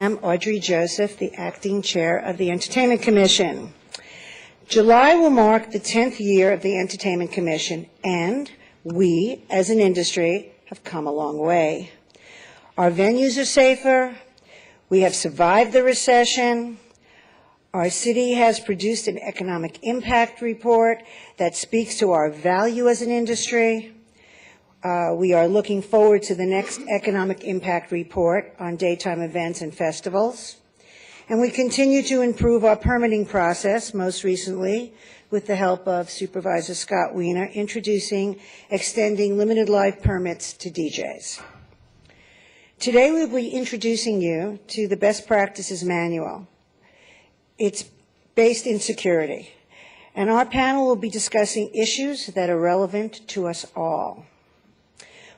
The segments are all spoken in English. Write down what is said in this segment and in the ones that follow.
I'm Audrey Joseph, the acting chair of the Entertainment Commission. July will mark the 10th year of the Entertainment Commission, and we, as an industry, have come a long way. Our venues are safer. We have survived the recession. Our city has produced an economic impact report that speaks to our value as an industry. We are looking forward to the next economic impact report on daytime events and festivals. And we continue to improve our permitting process, most recently with the help of Supervisor Scott Wiener, introducing extending limited live permits to DJs. Today we'll be introducing you to the Best Practices Manual. It's based in security. And our panel will be discussing issues that are relevant to us all.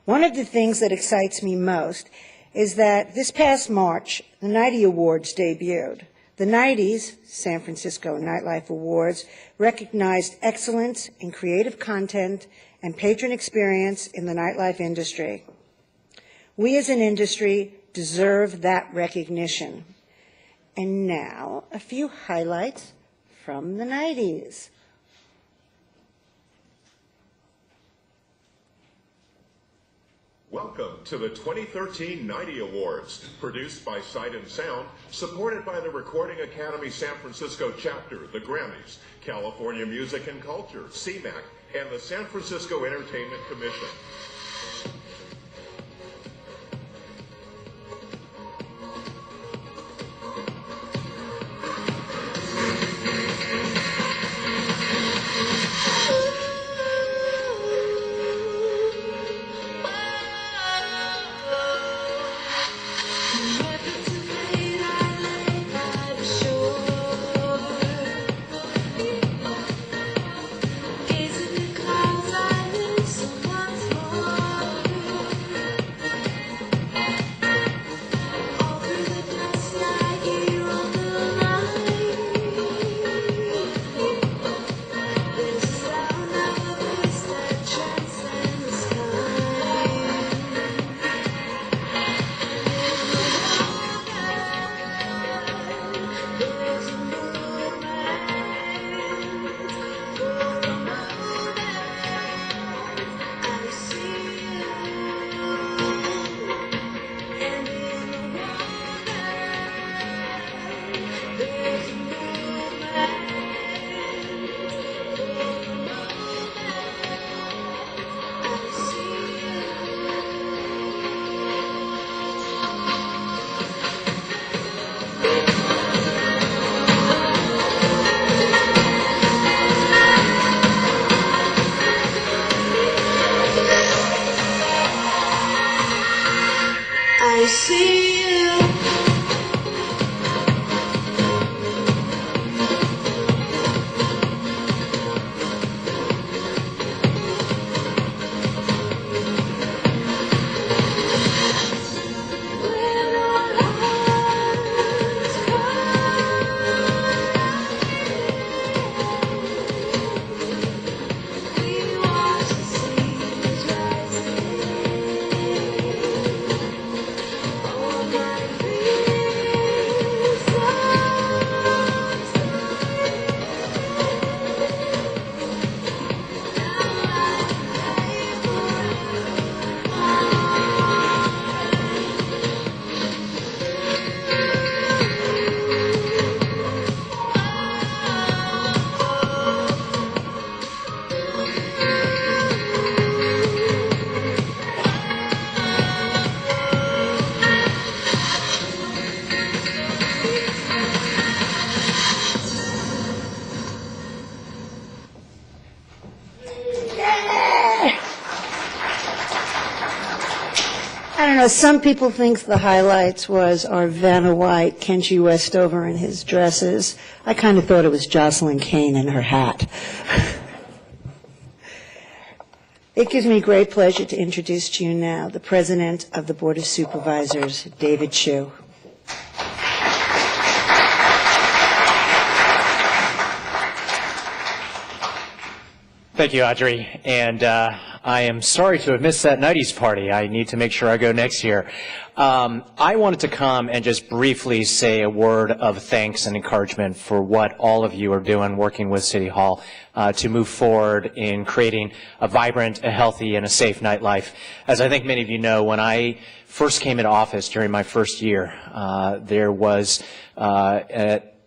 One of the things that excites me most is that this past March, the NITE Awards debuted. The NITE's, San Francisco Nightlife Awards, recognized excellence in creative content and patron experience in the nightlife industry. We as an industry deserve that recognition. And now, a few highlights from the NITE's. Welcome to the 2013 NITE Awards, produced by Sight and Sound, supported by the Recording Academy San Francisco chapter, the Grammys, California Music and Culture, CMAC, and the San Francisco Entertainment Commission. I see you. When our hearts cry, we watch the seas rising. All my dreams I don't know, some people think the highlights was our Vanna White, Kenji Westover in his dresses. I kind of thought it was Jocelyn Kane in her hat. It gives me great pleasure to introduce to you now the President of the Board of Supervisors, David Chu. Thank you, Audrey. And I am sorry to have missed that 90s party. I need to make sure I go next year. I wanted to come and just briefly say a word of thanks and encouragement for what all of you are doing working with City Hall to move forward in creating a vibrant, a healthy, and a safe nightlife. As I think many of you know, when I first came into office during my first year, there was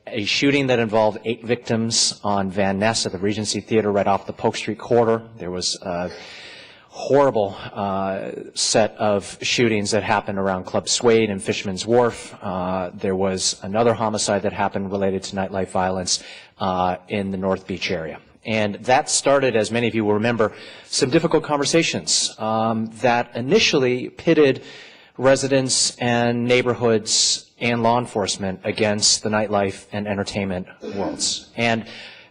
a shooting that involved 8 victims on Van Ness at the Regency Theater right off the Polk Street corridor. There was a horrible set of shootings that happened around Club Suede and Fisherman's Wharf. There was another homicide that happened related to nightlife violence in the North Beach area. And that started, as many of you will remember, some difficult conversations that initially pitted residents and neighborhoods and law enforcement against the nightlife and entertainment worlds. And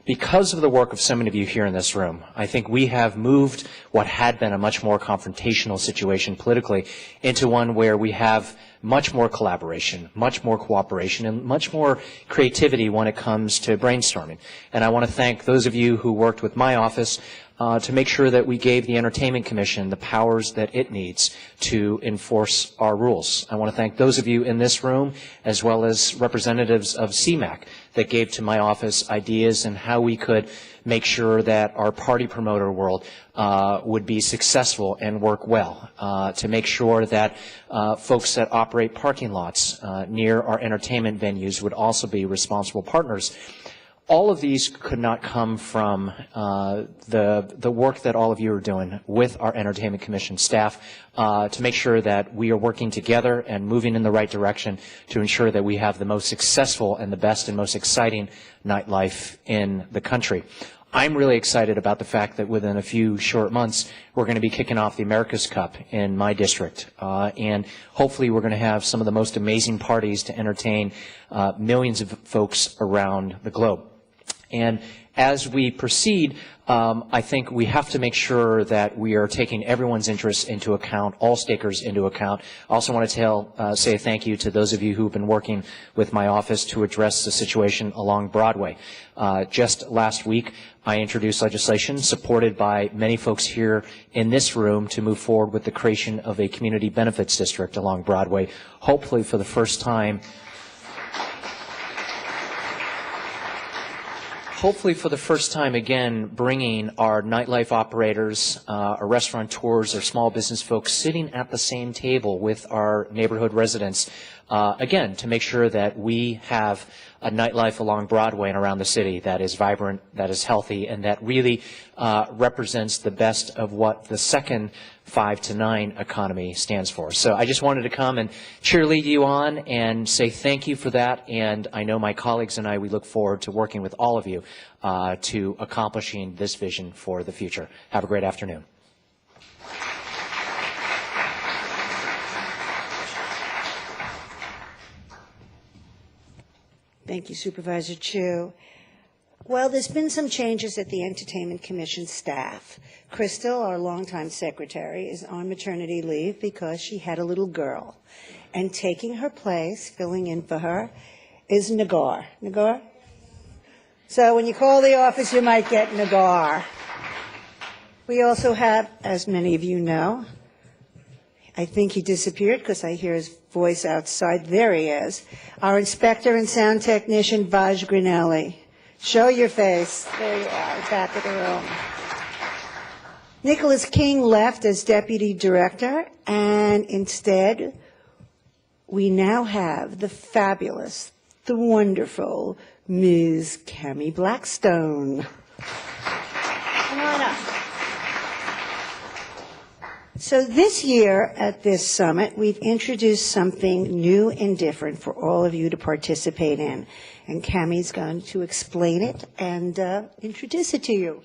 because of the work of so many of you here in this room, I think we have moved what had been a much more confrontational situation politically into one where we have much more collaboration, much more cooperation, and much more creativity when it comes to brainstorming. And I want to thank those of you who worked with my office to make sure that we gave the Entertainment Commission the powers that it needs to enforce our rules. I want to thank those of you in this room, as well as representatives of CMAC, that gave to my office ideas and how we could make sure that our party promoter world would be successful and work well, to make sure that folks that operate parking lots near our entertainment venues would also be responsible partners. All of these could not come from the work that all of you are doing with our Entertainment Commission staff to make sure that we are working together and moving in the right direction to ensure that we have the most successful and the best and most exciting nightlife in the country. I'm really excited about the fact that within a few short months, we're going to be kicking off the America's Cup in my district. And hopefully we're going to have some of the most amazing parties to entertain millions of folks around the globe. And as we proceed, I think we have to make sure that we are taking everyone's interests into account, all stakers into account. I also want to say thank you to those of you who have been working with my office to address the situation along Broadway. Just last week, I introduced legislation supported by many folks here in this room to move forward with the creation of a community benefits district along Broadway, hopefully for the first time. Hopefully for the first time, again, bringing our nightlife operators, our restaurateurs, our small business folks sitting at the same table with our neighborhood residents, again, to make sure that we have a nightlife along Broadway and around the city that is vibrant, that is healthy, and that really represents the best of what the second 5 to 9 economy stands for. So I just wanted to come and cheerlead you on and say thank you for that. And I know my colleagues and I, we look forward to working with all of you to accomplishing this vision for the future. Have a great afternoon. Thank you, Supervisor Chu. Well, there's been some changes at the Entertainment Commission staff. Crystal, our longtime secretary, is on maternity leave because she had a little girl. And taking her place, filling in for her, is Nagar. Nagar? So when you call the office, you might get Nagar. We also have, as many of you know, I think he disappeared because I hear his voice outside. There he is. Our inspector and sound technician, Vaj Grinelli. Show your face. There you are, back of the room. Nicholas King left as deputy director, and instead, we now have the fabulous, the wonderful Ms. Cammie Blackstone. Come on up. So this year at this summit, we've introduced something new and different for all of you to participate in. And Cammie's going to explain it and introduce it to you.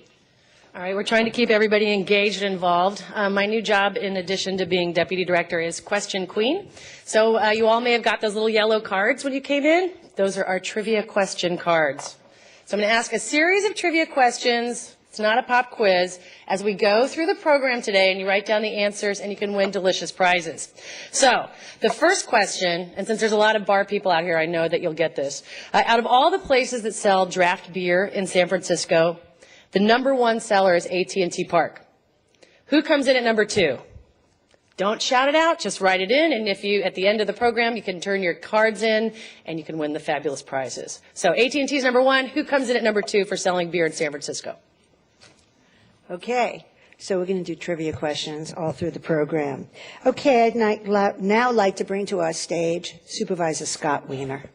All right, we're trying to keep everybody engaged and involved. My new job, in addition to being deputy director, is Question Queen. So you all may have got those little yellow cards when you came in. Those are our trivia question cards. So I'm going to ask a series of trivia questions. It's not a pop quiz. As we go through the program today, and you write down the answers, and you can win delicious prizes. So the first question, and since there's a lot of bar people out here, I know that you'll get this. Out of all the places that sell draft beer in San Francisco, The number one seller is AT&T Park. Who comes in at number 2? Don't shout it out, just write it in, and if you, at the end of the program, you can turn your cards in, and you can win the fabulous prizes. So AT&T is number 1. Who comes in at number 2 for selling beer in San Francisco? Okay, so we're going to do trivia questions all through the program. Okay, I'd now like to bring to our stage Supervisor Scott Wiener.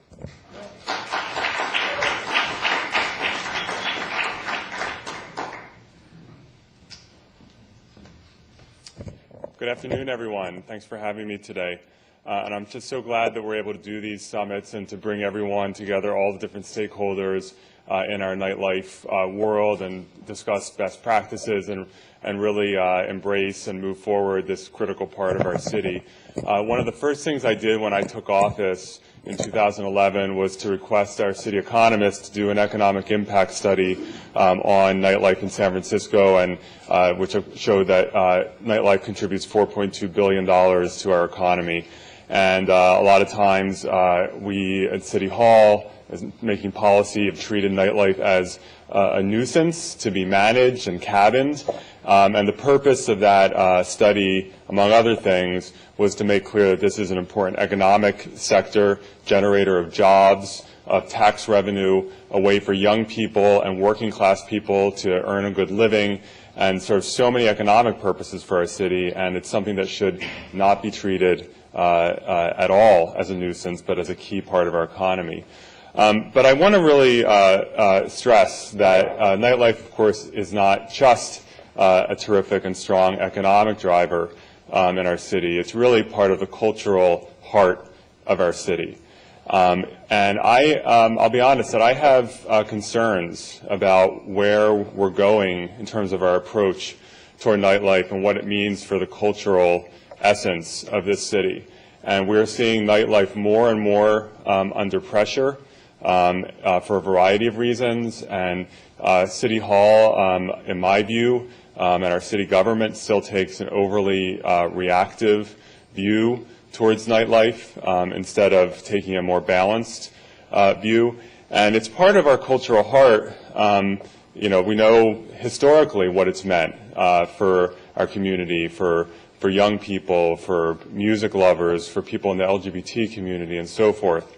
Good afternoon, everyone. Thanks for having me today. And I'm just so glad that we're able to do these summits and to bring everyone together, all the different stakeholders in our nightlife world, and discuss best practices and really embrace and move forward this critical part of our city. One of the first things I did when I took office in 2011 was to request our city economist to do an economic impact study on nightlife in San Francisco, and which showed that nightlife contributes $4.2 billion to our economy. And a lot of times we at City Hall, as making policy, have treated nightlife as a nuisance to be managed and cabined. And the purpose of that study, among other things, was to make clear that this is an important economic sector, generator of jobs, of tax revenue, a way for young people and working class people to earn a good living, and serve so many economic purposes for our city. And it's something that should not be treated at all as a nuisance, but as a key part of our economy. But I want to really stress that nightlife, of course, is not just a terrific and strong economic driver in our city. It's really part of the cultural heart of our city. And I'll be honest that I have concerns about where we're going in terms of our approach toward nightlife and what it means for the cultural essence of this city. And we're seeing nightlife more and more under pressure for a variety of reasons. And City Hall, in my view, and our city government still takes an overly reactive view towards nightlife instead of taking a more balanced view. And it's part of our cultural heart. We know historically what it's meant for our community, for young people, for music lovers, for people in the LGBT community, and so forth.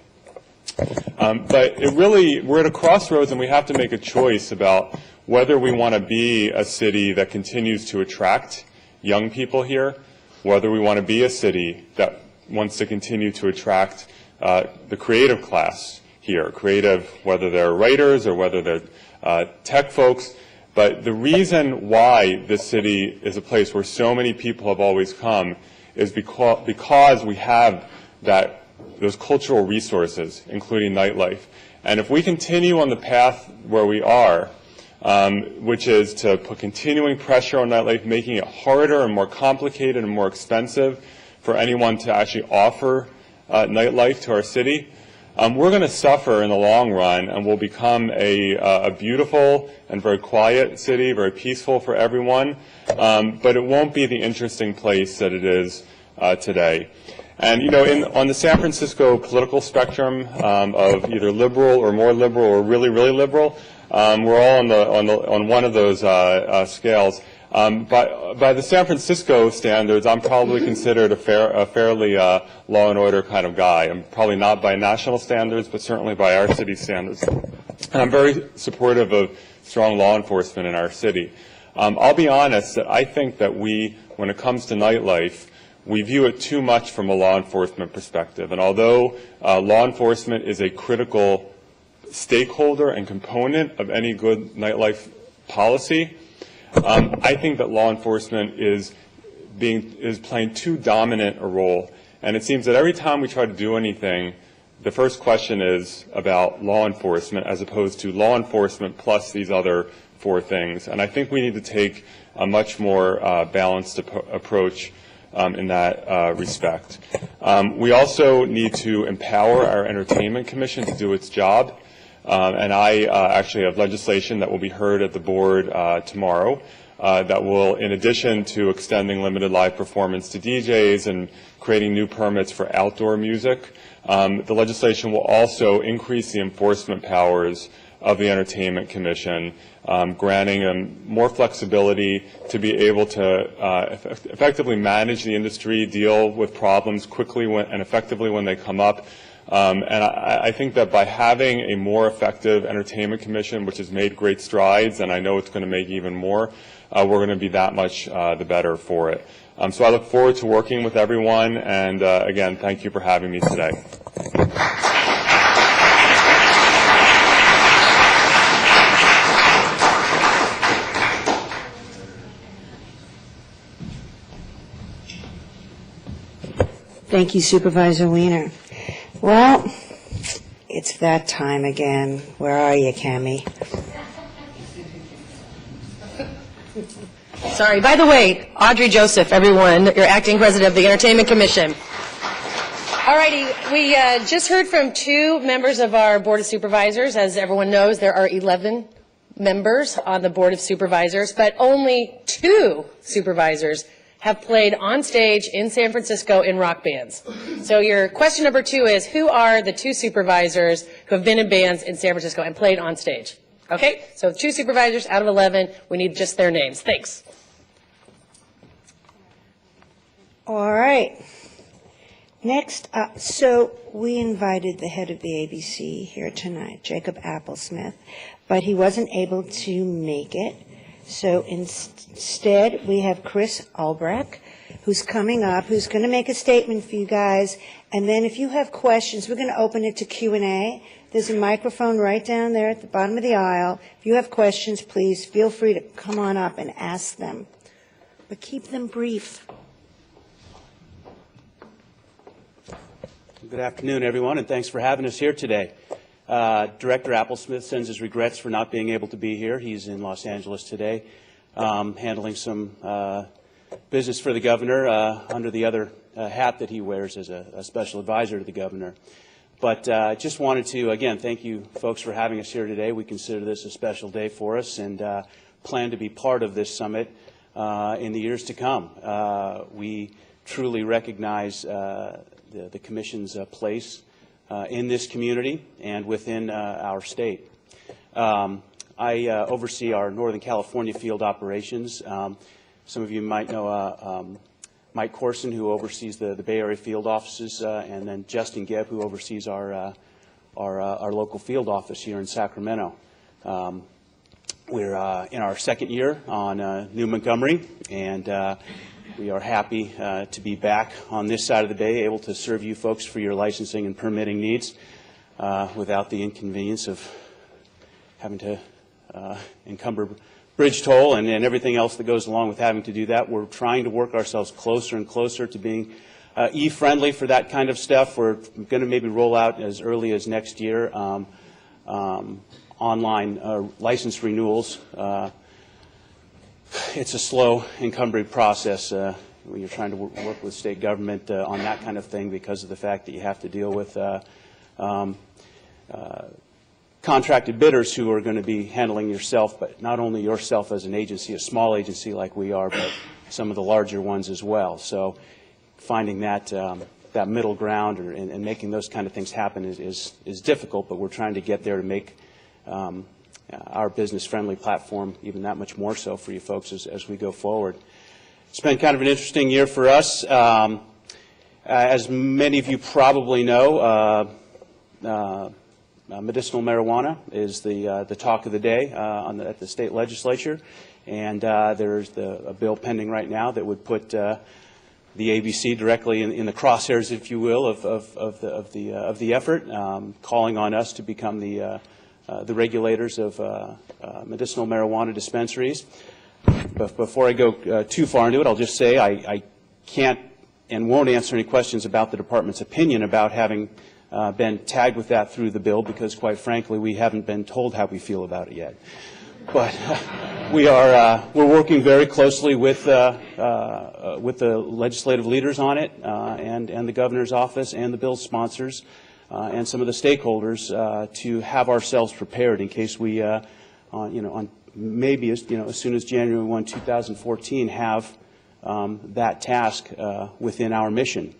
But we're at a crossroads, and we have to make a choice about whether we want to be a city that continues to attract young people here, whether we want to be a city that wants to continue to attract the creative class here, creative, whether they're writers or whether they're tech folks. But the reason why this city is a place where so many people have always come is because we have those cultural resources, including nightlife. And if we continue on the path where we are, which is to put continuing pressure on nightlife, making it harder and more complicated and more expensive for anyone to actually offer nightlife to our city, we're going to suffer in the long run, and we'll become a beautiful and very quiet city, very peaceful for everyone, but it won't be the interesting place that it is today. And on the San Francisco political spectrum of either liberal or more liberal or really, really liberal, we're all on one of those scales. By the San Francisco standards, I'm probably considered a fairly law and order kind of guy. I'm probably not by national standards, but certainly by our city standards. And I'm very supportive of strong law enforcement in our city. I'll be honest that I think that when it comes to nightlife, we view it too much from a law enforcement perspective. And although law enforcement is a critical stakeholder and component of any good nightlife policy, I think that law enforcement is playing too dominant a role. And it seems that every time we try to do anything, the first question is about law enforcement as opposed to law enforcement plus these other four things. And I think we need to take a much more balanced approach in that respect. We also need to empower our Entertainment Commission to do its job. And I actually have legislation that will be heard at the board tomorrow that will, in addition to extending limited live performance to DJs and creating new permits for outdoor music, the legislation will also increase the enforcement powers of the Entertainment Commission, granting them more flexibility to be able to effectively manage the industry, deal with problems quickly and effectively when they come up. And I think that by having a more effective Entertainment Commission, which has made great strides, and I know it's going to make even more, we're going to be that much the better for it. So I look forward to working with everyone, and again, thank you for having me today. Thank you, Supervisor Weiner. Well, it's that time again. Where are you, Cammie? Sorry. By the way, Audrey Joseph, everyone, your acting president of the Entertainment Commission. All righty. We just heard from 2 members of our Board of Supervisors. As everyone knows, there are 11 members on the Board of Supervisors, but only 2 supervisors have played on stage in San Francisco in rock bands. So your question number 2 is, who are the 2 supervisors who have been in bands in San Francisco and played on stage? Okay, so 2 supervisors out of 11. We need just their names. Thanks. All right. Next up, so we invited the head of the ABC here tonight, Jacob Applesmith, but he wasn't able to make it. So instead, we have Chris Albrecht, who's coming up, who's going to make a statement for you guys. And then if you have questions, we're going to open it to Q&A. There's a microphone right down there at the bottom of the aisle. If you have questions, please feel free to come on up and ask them. But keep them brief. Good afternoon, everyone, and thanks for having us here today. Director Applesmith sends his regrets for not being able to be here. He's in Los Angeles today, handling some business for the governor under the other hat that he wears as a special advisor to the governor. But just wanted to, again, thank you folks for having us here today. We consider this a special day for us and plan to be part of this summit in the years to come. We truly recognize the Commission's place in this community and within our state. I oversee our Northern California field operations. Some of you might know Mike Corson, who oversees the Bay Area field offices, and then Justin Gebb, who oversees our local field office here in Sacramento. We're in our 2nd year on New Montgomery, and we are happy to be back on this side of the bay, able to serve you folks for your licensing and permitting needs without the inconvenience of having to encumber bridge toll and everything else that goes along with having to do that. We're trying to work ourselves closer and closer to being E-friendly for that kind of stuff. We're going to maybe roll out as early as next year online license renewals. It's a slow, encumbered process when you're trying to work with state government on that kind of thing because of the fact that you have to deal with contracted bidders who are going to be handling yourself, but not only yourself as an agency, a small agency like we are, but some of the larger ones as well. So finding that middle ground and making those kind of things happen is difficult, but we're trying to get there to make our business-friendly platform even that much more so for you folks as we go forward. It's been kind of an interesting year for us. As many of you probably know, medicinal marijuana is the talk of the day at the state legislature, and there's a bill pending right now that would put the ABC directly in the crosshairs, if you will, of the effort, calling on us to become the regulators of medicinal marijuana dispensaries. But before I go too far into it, I'll just say I can't and won't answer any questions about the department's opinion about having been tagged with that through the bill, because quite frankly we haven't been told how we feel about it yet. But we're working very closely with the legislative leaders on it, and the governor's office and the bill's sponsors and some of the stakeholders to have ourselves prepared in case we, on maybe as soon as January 1, 2014, have that task within our mission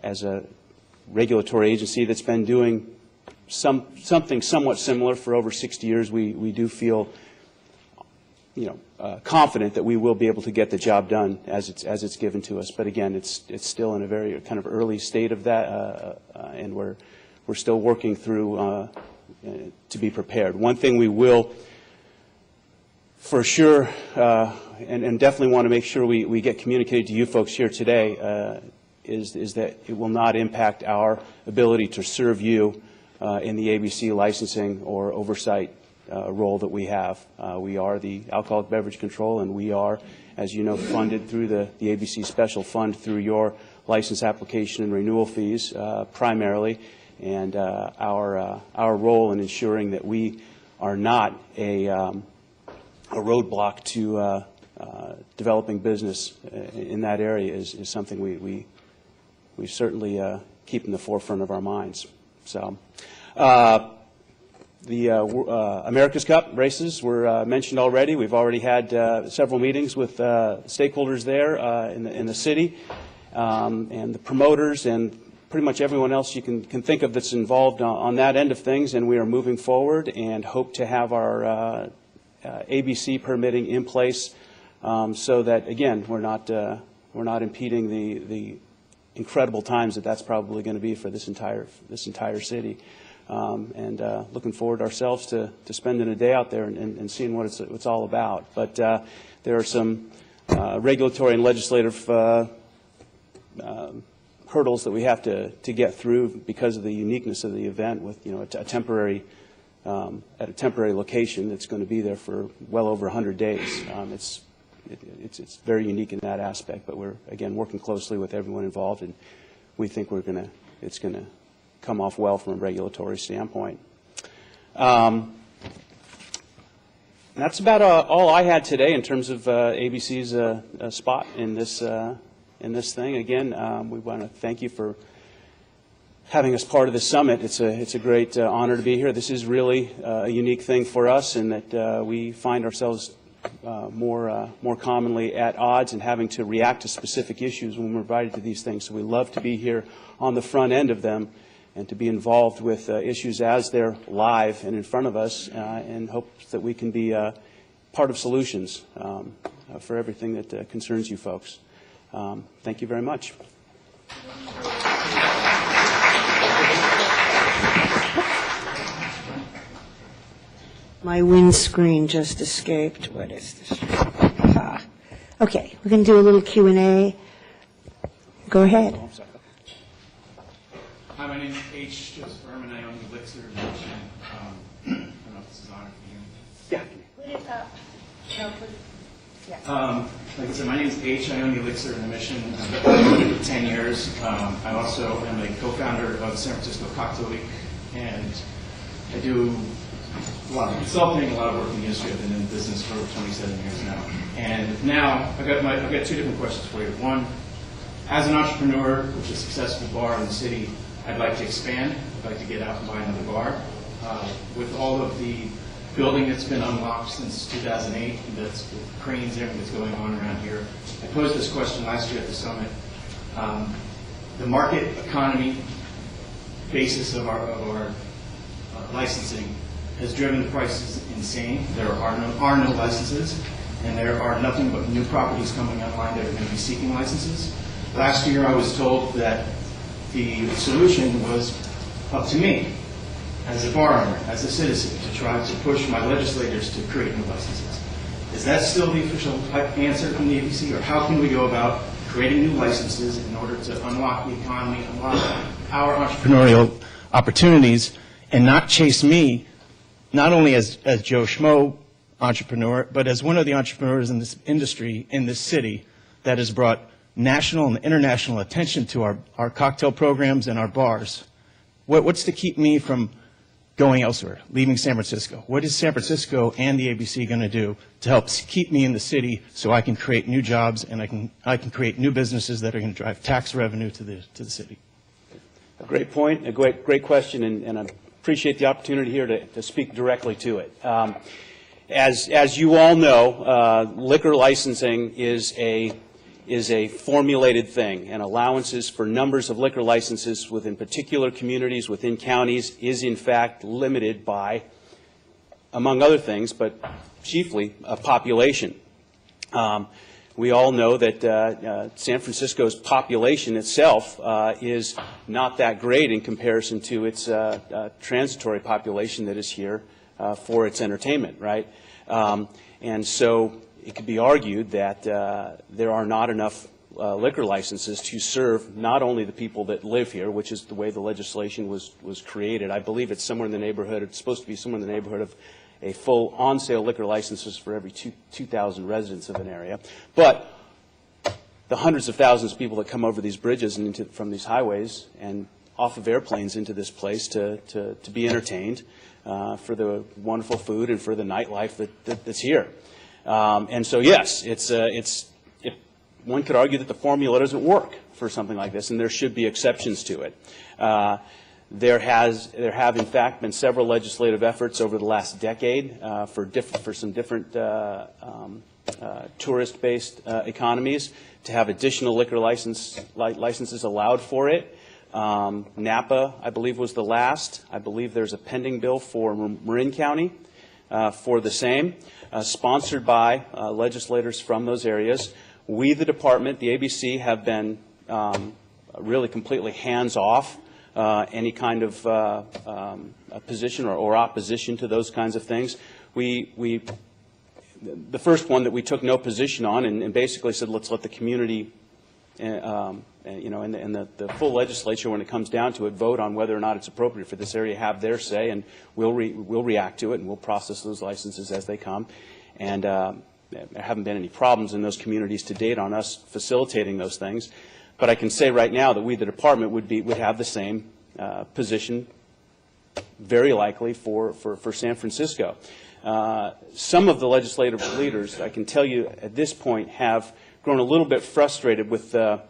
as a regulatory agency that's been doing something somewhat similar for over 60 years. We do feel, confident that we will be able to get the job done as it's given to us. But again, it's still in a very kind of early state of that, and we're still working through to be prepared. One thing we will, for sure, and definitely want to make sure we get communicated to you folks here today, is that it will not impact our ability to serve you in the ABC licensing or oversight role that we have. We are the Alcoholic Beverage Control, and we are, as you know, funded through the ABC Special Fund through your license application and renewal fees primarily, and our role in ensuring that we are not a roadblock to developing business in that area is something we certainly keep in the forefront of our minds. So. The America's Cup races were mentioned already. We've already had several meetings with stakeholders there in the city, and the promoters and pretty much everyone else you can think of that's involved on that end of things. And we are moving forward and hope to have our ABC permitting in place so that, again, we're not impeding the incredible times that's probably going to be for this entire city. And looking forward ourselves to spending a day out there and seeing what it's all about. But there are some regulatory and legislative hurdles that we have to get through because of the uniqueness of the event with at a temporary location that's going to be there for well over 100 days. It's very unique in that aspect. But we're again working closely with everyone involved, and we think it's going to come off well from a regulatory standpoint. That's about all I had today in terms of ABC's spot in this thing. Again, we want to thank you for having us part of this summit. It's a great honor to be here. This is really a unique thing for us, in that we find ourselves more commonly at odds and having to react to specific issues when we're invited to these things. So we love to be here on the front end of them, and to be involved with issues as they're live and in front of us, and hope that we can be part of solutions for everything that concerns you folks. Thank you very much. My windscreen just escaped. What is this? Okay, we're going to do a little Q&A. Go ahead. Hi, my name is H. Joseph Berman. I own the Elixir Mansion. I don't know if this is on for you. Yeah. Like I said, my name is H. I own the Elixir in the Mission. I've been doing it for 10 years. I also am a co-founder of San Francisco Cocktail Week, and I do a lot of consulting, a lot of work in the industry. I've been in business for 27 years now. And now I've got two different questions for you. One, as an entrepreneur with a successful bar in the city, I'd like to expand. I'd like to get out and buy another bar. With all of the building that's been unlocked since 2008, and that's with cranes and everything that's going on around here, I posed this question last year at the summit. The market economy basis of our licensing has driven the prices insane. There are no licenses, and there are nothing but new properties coming online that are going to be seeking licenses. Last year I was told that the solution was up to me, as a bar owner, as a citizen, to try to push my legislators to create new licenses. Is that still the official answer from the ABC, or how can we go about creating new licenses in order to unlock the economy, unlock our entrepreneurial opportunities, and not chase me, not only as Joe Schmo entrepreneur, but as one of the entrepreneurs in this industry, in this city, that has brought national and international attention to our cocktail programs and our bars. What's to keep me from going elsewhere, leaving San Francisco? What is San Francisco and the ABC going to do to help keep me in the city so I can create new jobs and I can create new businesses that are going to drive tax revenue to the city? A great point, a great question, and I appreciate the opportunity here to speak directly to it. As you all know, liquor licensing is is a formulated thing, and allowances for numbers of liquor licenses within particular communities, within counties, is in fact limited by, among other things, but chiefly a population. We all know that San Francisco's population itself is not that great in comparison to its transitory population that is here for its entertainment, right? And so it could be argued that there are not enough liquor licenses to serve not only the people that live here, which is the way the legislation was created. I believe it's somewhere in the neighborhood, it's supposed to be somewhere in the neighborhood of a full on-sale liquor licenses for every 2,000 residents of an area. But the hundreds of thousands of people that come over these bridges and from these highways and off of airplanes into this place to be entertained for the wonderful food and for the nightlife that's here. And so, yes, one could argue that the formula doesn't work for something like this, and there should be exceptions to it. There have, in fact, been several legislative efforts over the last decade for some different tourist-based economies to have additional liquor licenses allowed for it. Napa, I believe, was the last. I believe there's a pending bill for Marin County for the same, sponsored by legislators from those areas. We, the department, the ABC, have been really completely hands-off any kind of position or opposition to those kinds of things. The first one that we took no position on and basically said, let's let the community, and the full legislature, when it comes down to it, vote on whether or not it's appropriate for this area to have their say, and we'll react to it, and we'll process those licenses as they come. And there haven't been any problems in those communities to date on us facilitating those things. But I can say right now that we, the department, would have the same position, very likely, for San Francisco. Some of the legislative leaders, I can tell you at this point, have grown a little bit frustrated with the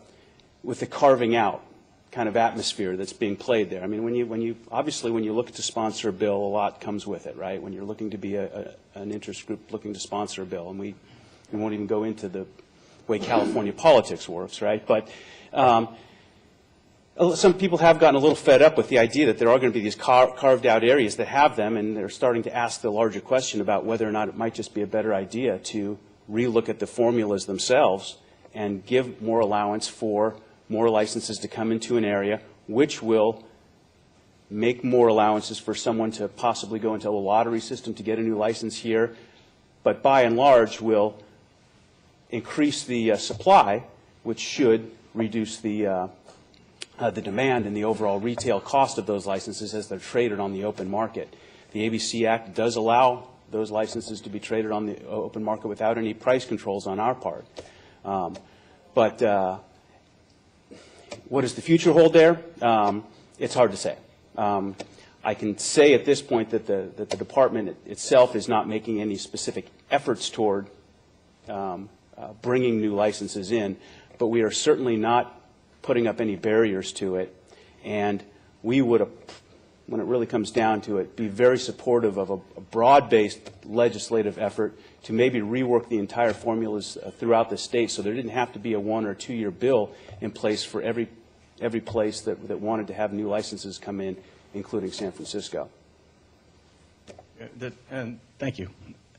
carving out kind of atmosphere that's being played there. I mean, when you obviously when you look to sponsor a bill, a lot comes with it, right? When you're looking to be an interest group looking to sponsor a bill, and we won't even go into the way California politics works, right? But some people have gotten a little fed up with the idea that there are going to be these carved out areas that have them, and they're starting to ask the larger question about whether or not it might just be a better idea to relook at the formulas themselves and give more allowance for more licenses to come into an area, which will make more allowances for someone to possibly go into a lottery system to get a new license here, but by and large will increase the supply, which should reduce the demand and the overall retail cost of those licenses as they're traded on the open market. The ABC Act does allow those licenses to be traded on the open market without any price controls on our part. But what does the future hold there? It's hard to say. I can say at this point that the department itself is not making any specific efforts toward bringing new licenses in, but we are certainly not putting up any barriers to it, and we would, when it really comes down to it, be very supportive of a broad-based legislative effort to maybe rework the entire formulas throughout the state so there didn't have to be a 1 or 2 year bill in place for every place that wanted to have new licenses come in, including San Francisco. And thank you.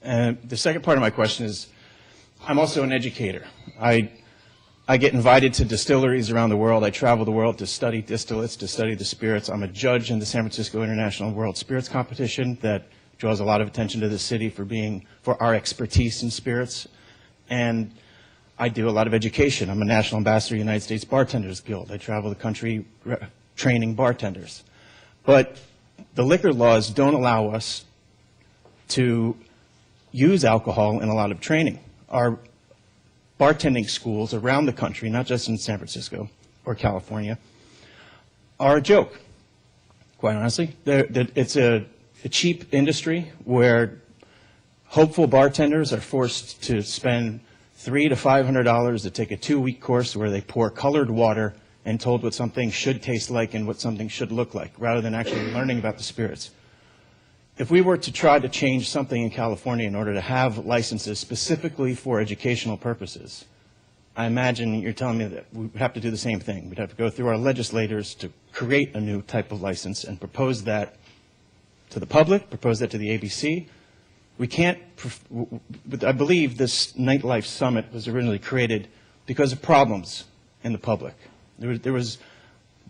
And the second part of my question is, I'm also an educator. I get invited to distilleries around the world. I travel the world to study distillates, to study the spirits. I'm a judge in the San Francisco International World Spirits Competition that draws a lot of attention to the city for our expertise in spirits. And I do a lot of education. I'm a national ambassador of the United States Bartenders Guild. I travel the country training bartenders. But the liquor laws don't allow us to use alcohol in a lot of training. Our bartending schools around the country, not just in San Francisco or California, are a joke, quite honestly. It's a cheap industry where hopeful bartenders are forced to spend $300 to $500 to take a 2-week course where they pour colored water and told what something should taste like and what something should look like, rather than actually learning about the spirits. If we were to try to change something in California in order to have licenses specifically for educational purposes, I imagine you're telling me that we would have to do the same thing. We'd have to go through our legislators to create a new type of license and propose that to the public, propose that to the ABC. We can't, I believe this Nightlife Summit was originally created because of problems in the public. There was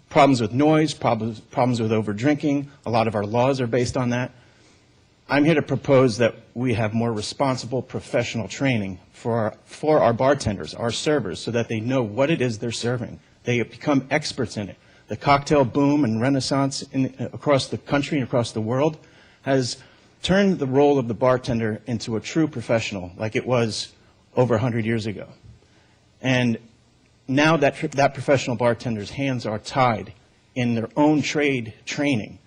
problems with noise, problems with over-drinking. A lot of our laws are based on that. I'm here to propose that we have more responsible professional training for our bartenders, our servers, so that they know what it is they're serving. They become experts in it. The cocktail boom and renaissance across the country and across the world has turned the role of the bartender into a true professional like it was over 100 years ago. And now that professional bartender's hands are tied in their own trade training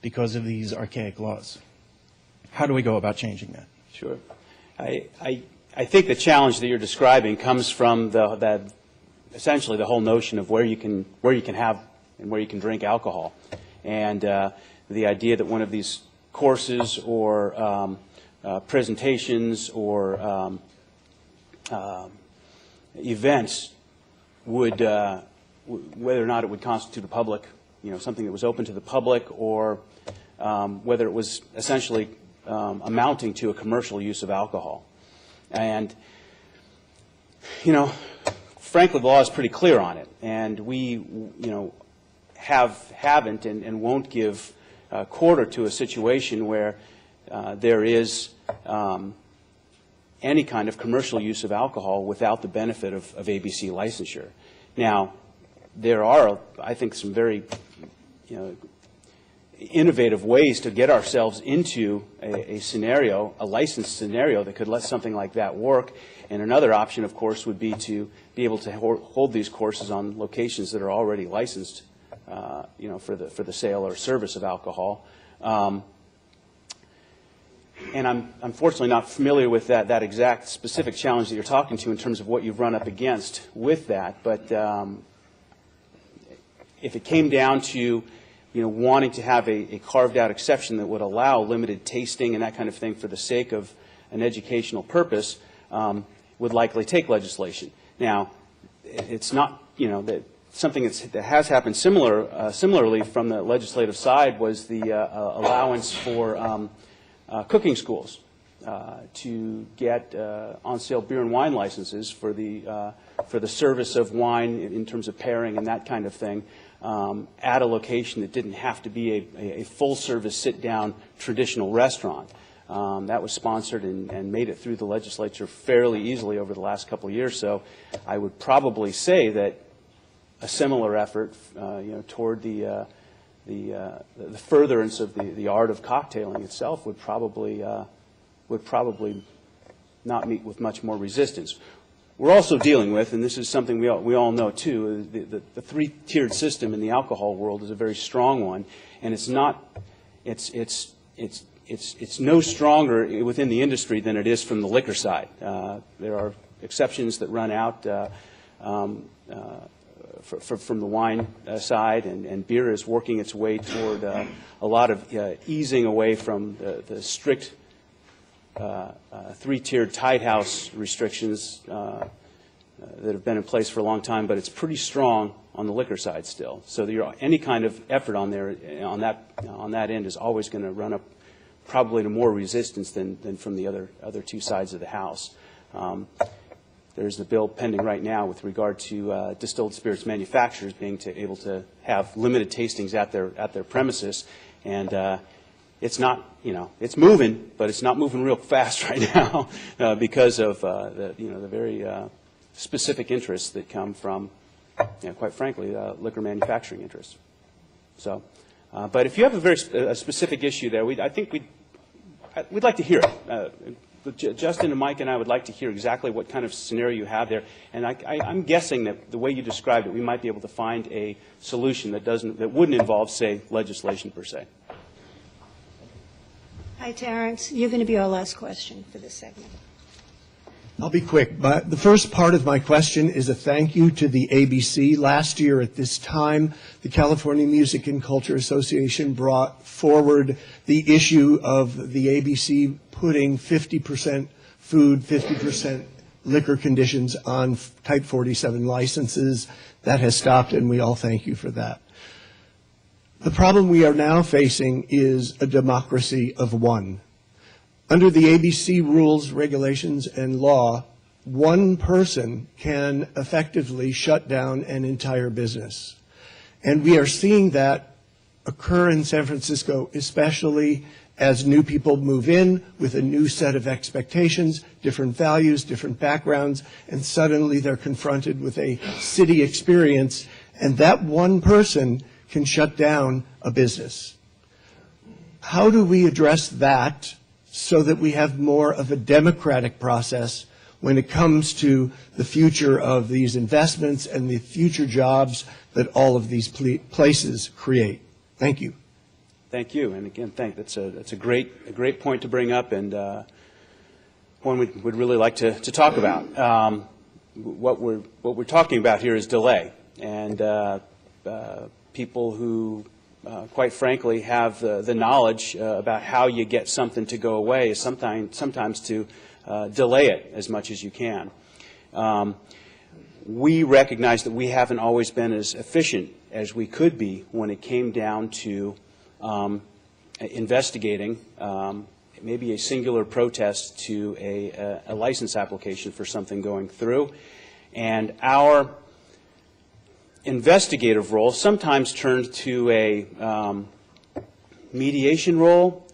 because of these archaic laws. How do we go about changing that? Sure. I think the challenge that you're describing comes from that essentially the whole notion of where you can have and where you can drink alcohol, and the idea that one of these courses or presentations or events would, whether or not it would constitute a public, something that was open to the public, or whether it was essentially amounting to a commercial use of alcohol. And, frankly, the law is pretty clear on it, and we, haven't and won't give quarter to a situation where there is any kind of commercial use of alcohol without the benefit of ABC licensure. Now, there are, I think, some very, innovative ways to get ourselves into a scenario, a licensed scenario that could let something like that work. And another option, of course, would be to be able to hold these courses on locations that are already licensed, for the sale or service of alcohol. And I'm unfortunately not familiar with that exact specific challenge that you're talking to in terms of what you've run up against with that. But if it came down to wanting to have a carved-out exception that would allow limited tasting and that kind of thing for the sake of an educational purpose, would likely take legislation. Now, it's not, that something that has happened similarly from the legislative side was the allowance for cooking schools to get on-sale beer and wine licenses for the service of wine in terms of pairing and that kind of thing. At a location that didn't have to be a full-service, sit-down, traditional restaurant. That was sponsored and made it through the legislature fairly easily over the last couple of years. So I would probably say that a similar effort, toward the furtherance of the art of cocktailing itself would probably not meet with much more resistance. We're also dealing with, and this is something we all know too, the three-tiered system in the alcohol world is a very strong one, and it's no stronger within the industry than it is from the liquor side. There are exceptions that run out from the wine side, and beer is working its way toward a lot of easing away from the strict three-tiered tied house restrictions that have been in place for a long time, but it's pretty strong on the liquor side still. So any kind of effort on that end is always going to run up probably to more resistance than from the other two sides of the house. There's a bill pending right now with regard to distilled spirits manufacturers being able to have limited tastings at their premises, and it's not, it's moving, but it's not moving real fast right now because of the very specific interests that come from, quite frankly, liquor manufacturing interests. So, but if you have a very specific issue there, I think we'd like to hear it. Justin and Mike and I would like to hear exactly what kind of scenario you have there, and I'm guessing that the way you described it, we might be able to find a solution that wouldn't involve, say, legislation per se. Hi, Terrence. You're going to be our last question for this segment. I'll be quick, but the first part of my question is a thank you to the ABC. Last year at this time, the California Music and Culture Association brought forward the issue of the ABC putting 50% food, 50% liquor conditions on Type 47 licenses. That has stopped, and we all thank you for that. The problem we are now facing is a democracy of one. Under the ABC rules, regulations, and law, one person can effectively shut down an entire business. And we are seeing that occur in San Francisco, especially as new people move in with a new set of expectations, different values, different backgrounds, and suddenly they're confronted with a city experience, and that one person can shut down a business. How do we address that so that we have more of a democratic process when it comes to the future of these investments and the future jobs that all of these places create? Thank you. Thank you, and again, that's a great point to bring up, and one we'd really like to talk about. What we're talking about here is delay, and people who, quite frankly, have the knowledge about how you get something to go away is sometimes to delay it as much as you can. We recognize that we haven't always been as efficient as we could be when it came down to investigating maybe a singular protest to a license application for something going through. And our investigative role sometimes turned to a mediation role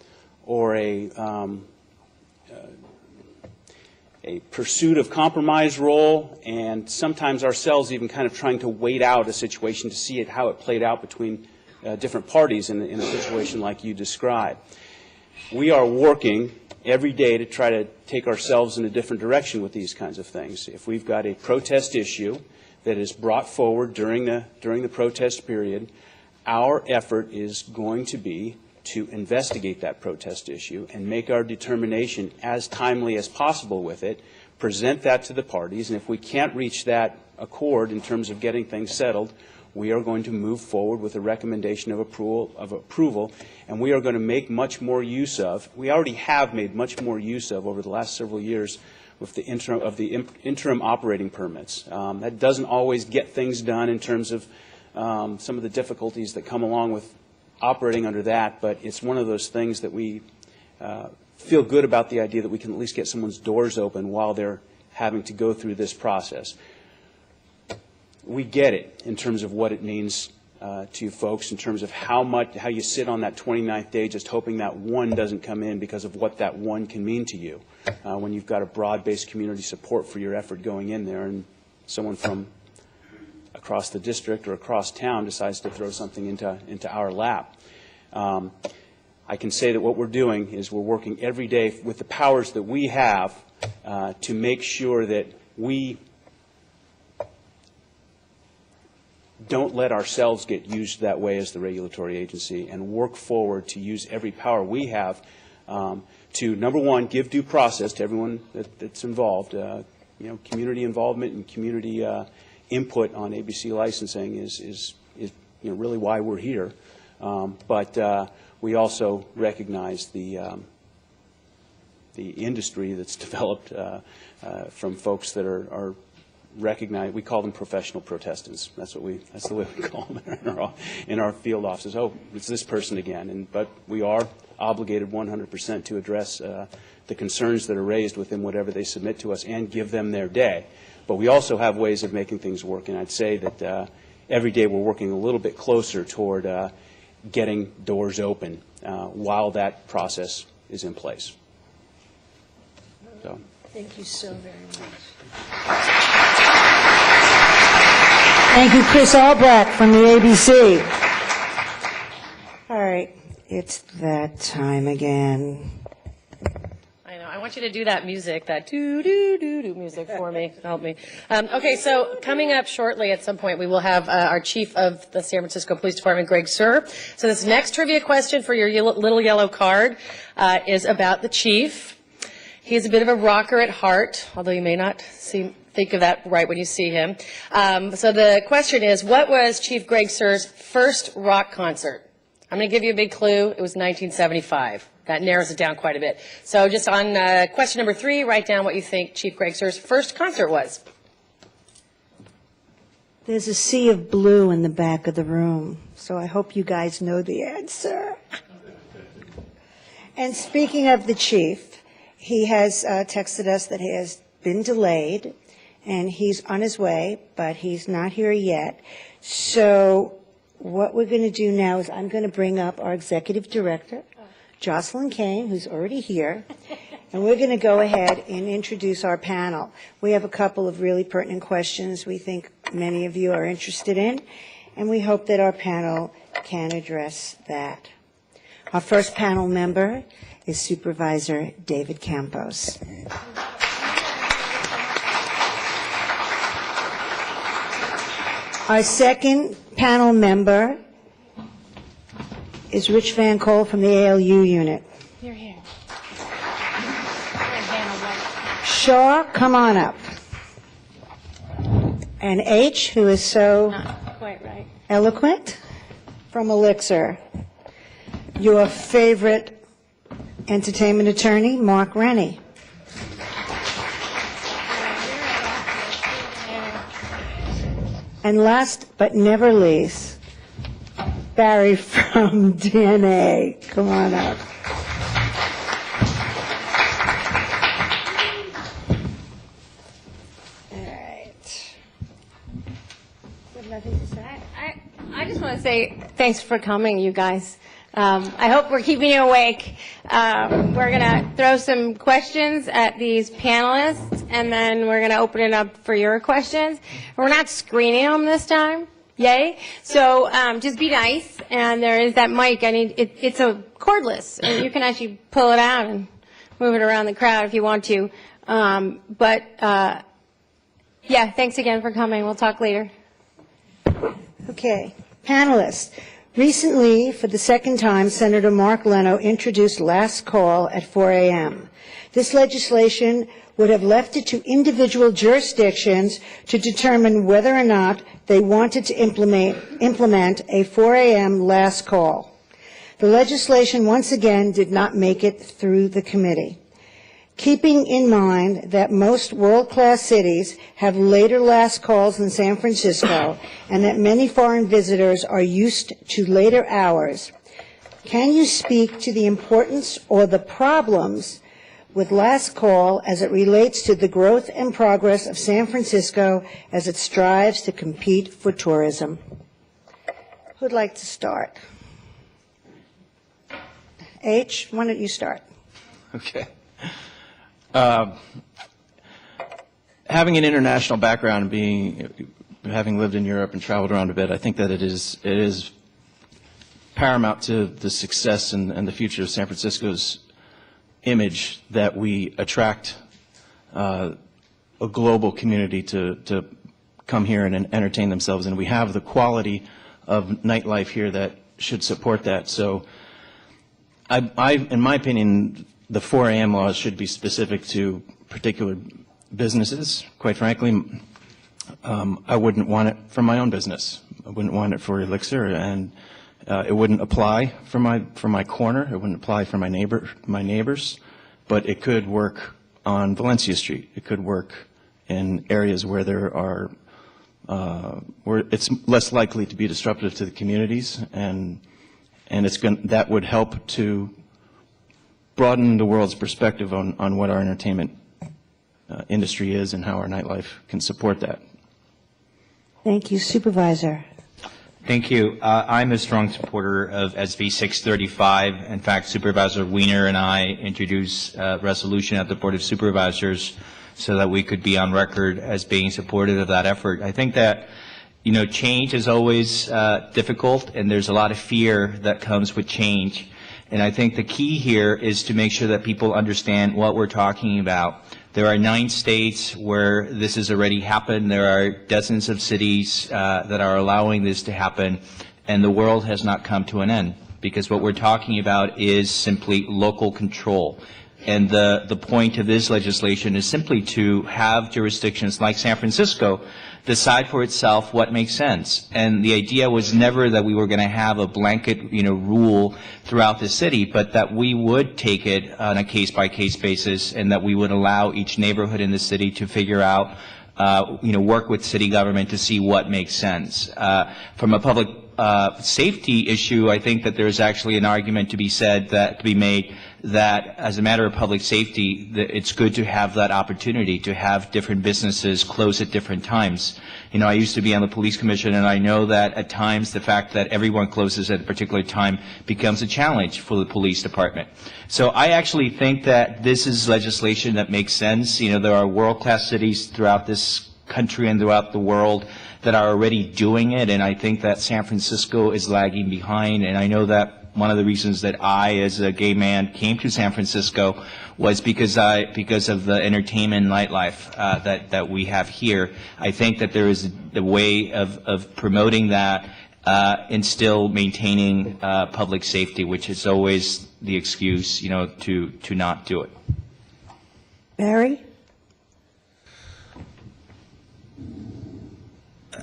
or a pursuit of compromise role, and sometimes ourselves even kind of trying to wait out a situation to see how it played out between different parties in a situation like you described. We are working every day to try to take ourselves in a different direction with these kinds of things. If we've got a protest issue that is brought forward during the protest period, our effort is going to be to investigate that protest issue and make our determination as timely as possible with it, present that to the parties, and if we can't reach that accord in terms of getting things settled, we are going to move forward with a recommendation of approval, and we are going to make much more use of, we already have made much more use of over the last several years with the interim operating permits. That doesn't always get things done in terms of some of the difficulties that come along with operating under that, but it's one of those things that we feel good about the idea that we can at least get someone's doors open while they're having to go through this process. We get it in terms of what it means to you folks, in terms of how you sit on that 29th day just hoping that one doesn't come in because of what that one can mean to you when you've got a broad-based community support for your effort going in there, and someone from across the district or across town decides to throw something into our lap. I can say that what we're doing is we're working every day with the powers that we have to make sure that we don't let ourselves get used that way as the regulatory agency, and work forward to use every power we have to, number one, give due process to everyone that's involved. Community involvement and community input on ABC licensing is really why we're here. But we also recognize the industry that's developed from folks that are recognized. We call them professional protestants. That's the way we call them in our field offices. Oh, it's this person again. But we are obligated 100% to address the concerns that are raised within whatever they submit to us and give them their day. But we also have ways of making things work, and I'd say that every day we're working a little bit closer toward getting doors open while that process is in place. So. Thank you so very much. Thank you, Chris Albrecht from the ABC. All right, it's that time again. I know. I want you to do that music, that do-do-do-do music for me. Help me. Okay, so coming up shortly at some point, we will have our chief of the San Francisco Police Department, Greg Suhr. So this next trivia question for your little yellow card is about the chief. He's a bit of a rocker at heart, although you may not think of that right when you see him. So the question is, what was Chief Greg Suhr's first rock concert? I'm going to give you a big clue. It was 1975. that narrows it down quite a bit. So just on question number 3, write down what you think Chief Greg Sir's first concert was. There's a sea of blue in the back of the room, so I hope you guys know the answer. And speaking of the chief, he has texted us that he has been delayed, and he's on his way, but he's not here yet. So what we're going to do now is I'm going to bring up our executive director, Jocelyn Kane, who's already here, and we're going to go ahead and introduce our panel. We have a couple of really pertinent questions we think many of you are interested in, and we hope that our panel can address that. Our first panel member is Supervisor David Campos. Our second panel member is Rich Van Cole from the ALU unit. You're here. Shaw, come on up. And H, who is so Not quite right. eloquent, from Elixir. Your favorite entertainment attorney, Mark Rennie. And last but never least, Barry from DNA. Come on up. All right. You have nothing to say? I just want to say thanks for coming, you guys. I hope we're keeping you awake. We're going to throw some questions at these panelists, and then we're going to open it up for your questions. We're not screening them this time. Yay. So just be nice. And there is that mic. It's a cordless, and you can actually pull it out and move it around the crowd if you want to. Yeah, thanks again for coming. We'll talk later. Okay. Panelists. Recently, for the second time, Senator Mark Leno introduced last call at 4 a.m. This legislation would have left it to individual jurisdictions to determine whether or not they wanted to implement a 4 a.m. last call. The legislation once again did not make it through the committee. Keeping in mind that most world-class cities have later last calls than San Francisco and that many foreign visitors are used to later hours, can you speak to the importance or the problems with last call as it relates to the growth and progress of San Francisco as it strives to compete for tourism? Who'd like to start? H, why don't you start? Okay. Having an international background, having lived in Europe and traveled around a bit, I think that it is paramount to the success and the future of San Francisco's image that we attract a global community to come here and entertain themselves, and we have the quality of nightlife here that should support that. So, in my opinion, the 4 a.m. laws should be specific to particular businesses. Quite frankly, I wouldn't want it for my own business. I wouldn't want it for Elixir, and it wouldn't apply for my corner. It wouldn't apply for my neighbors, but it could work on Valencia Street. It could work in areas where there are where it's less likely to be disruptive to the communities, and that would help to broaden the world's perspective on what our entertainment industry is and how our nightlife can support that. Thank you. Supervisor. Thank you. I'm a strong supporter of SB 635. In fact, Supervisor Wiener and I introduced a resolution at the Board of Supervisors so that we could be on record as being supportive of that effort. I think that, change is always difficult, and there's a lot of fear that comes with change. And I think the key here is to make sure that people understand what we're talking about. There are 9 states where this has already happened. There are dozens of cities that are allowing this to happen, and the world has not come to an end, because what we're talking about is simply local control. And the point of this legislation is simply to have jurisdictions like San Francisco decide for itself what makes sense. And the idea was never that we were going to have a blanket, rule throughout the city, but that we would take it on a case-by-case basis, and that we would allow each neighborhood in the city to figure out, work with city government to see what makes sense. From a public safety issue, I think that there's actually an argument to be made that as a matter of public safety, it's good to have that opportunity to have different businesses close at different times. I used to be on the police commission, and I know that at times the fact that everyone closes at a particular time becomes a challenge for the police department. So I actually think that this is legislation that makes sense. There are world-class cities throughout this country and throughout the world that are already doing it, and I think that San Francisco is lagging behind. And I know that one of the reasons that I, as a gay man, came to San Francisco was because of the entertainment nightlife that we have here. I think that there is a way of promoting that and still maintaining public safety, which is always the excuse, to not do it. Barry?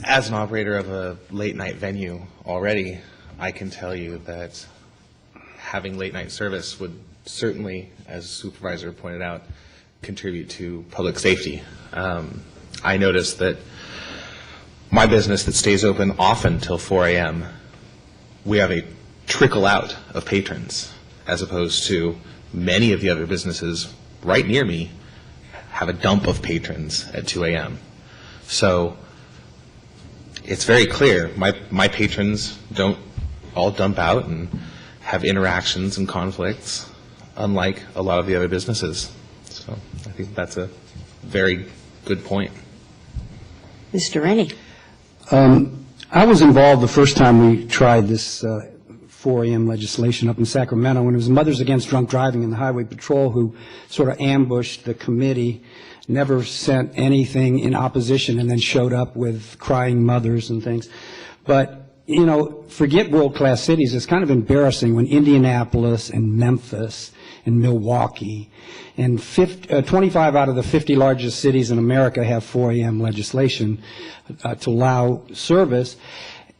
As an operator of a late-night venue already, I can tell you that having late-night service would certainly, as the supervisor pointed out, contribute to public safety. I noticed that my business that stays open often till 4 a.m., we have a trickle out of patrons, as opposed to many of the other businesses right near me have a dump of patrons at 2 a.m. So it's very clear my patrons don't all dump out and have interactions and conflicts, unlike a lot of the other businesses. So I think that's a very good point. Mr. Rennie? I was involved the first time we tried this 4 a.m. legislation up in Sacramento, when it was Mothers Against Drunk Driving and the Highway Patrol who sort of ambushed the committee, never sent anything in opposition, and then showed up with crying mothers and things. But forget world-class cities. It's kind of embarrassing when Indianapolis and Memphis and Milwaukee and 25 out of the 50 largest cities in America have 4 a.m. legislation to allow service.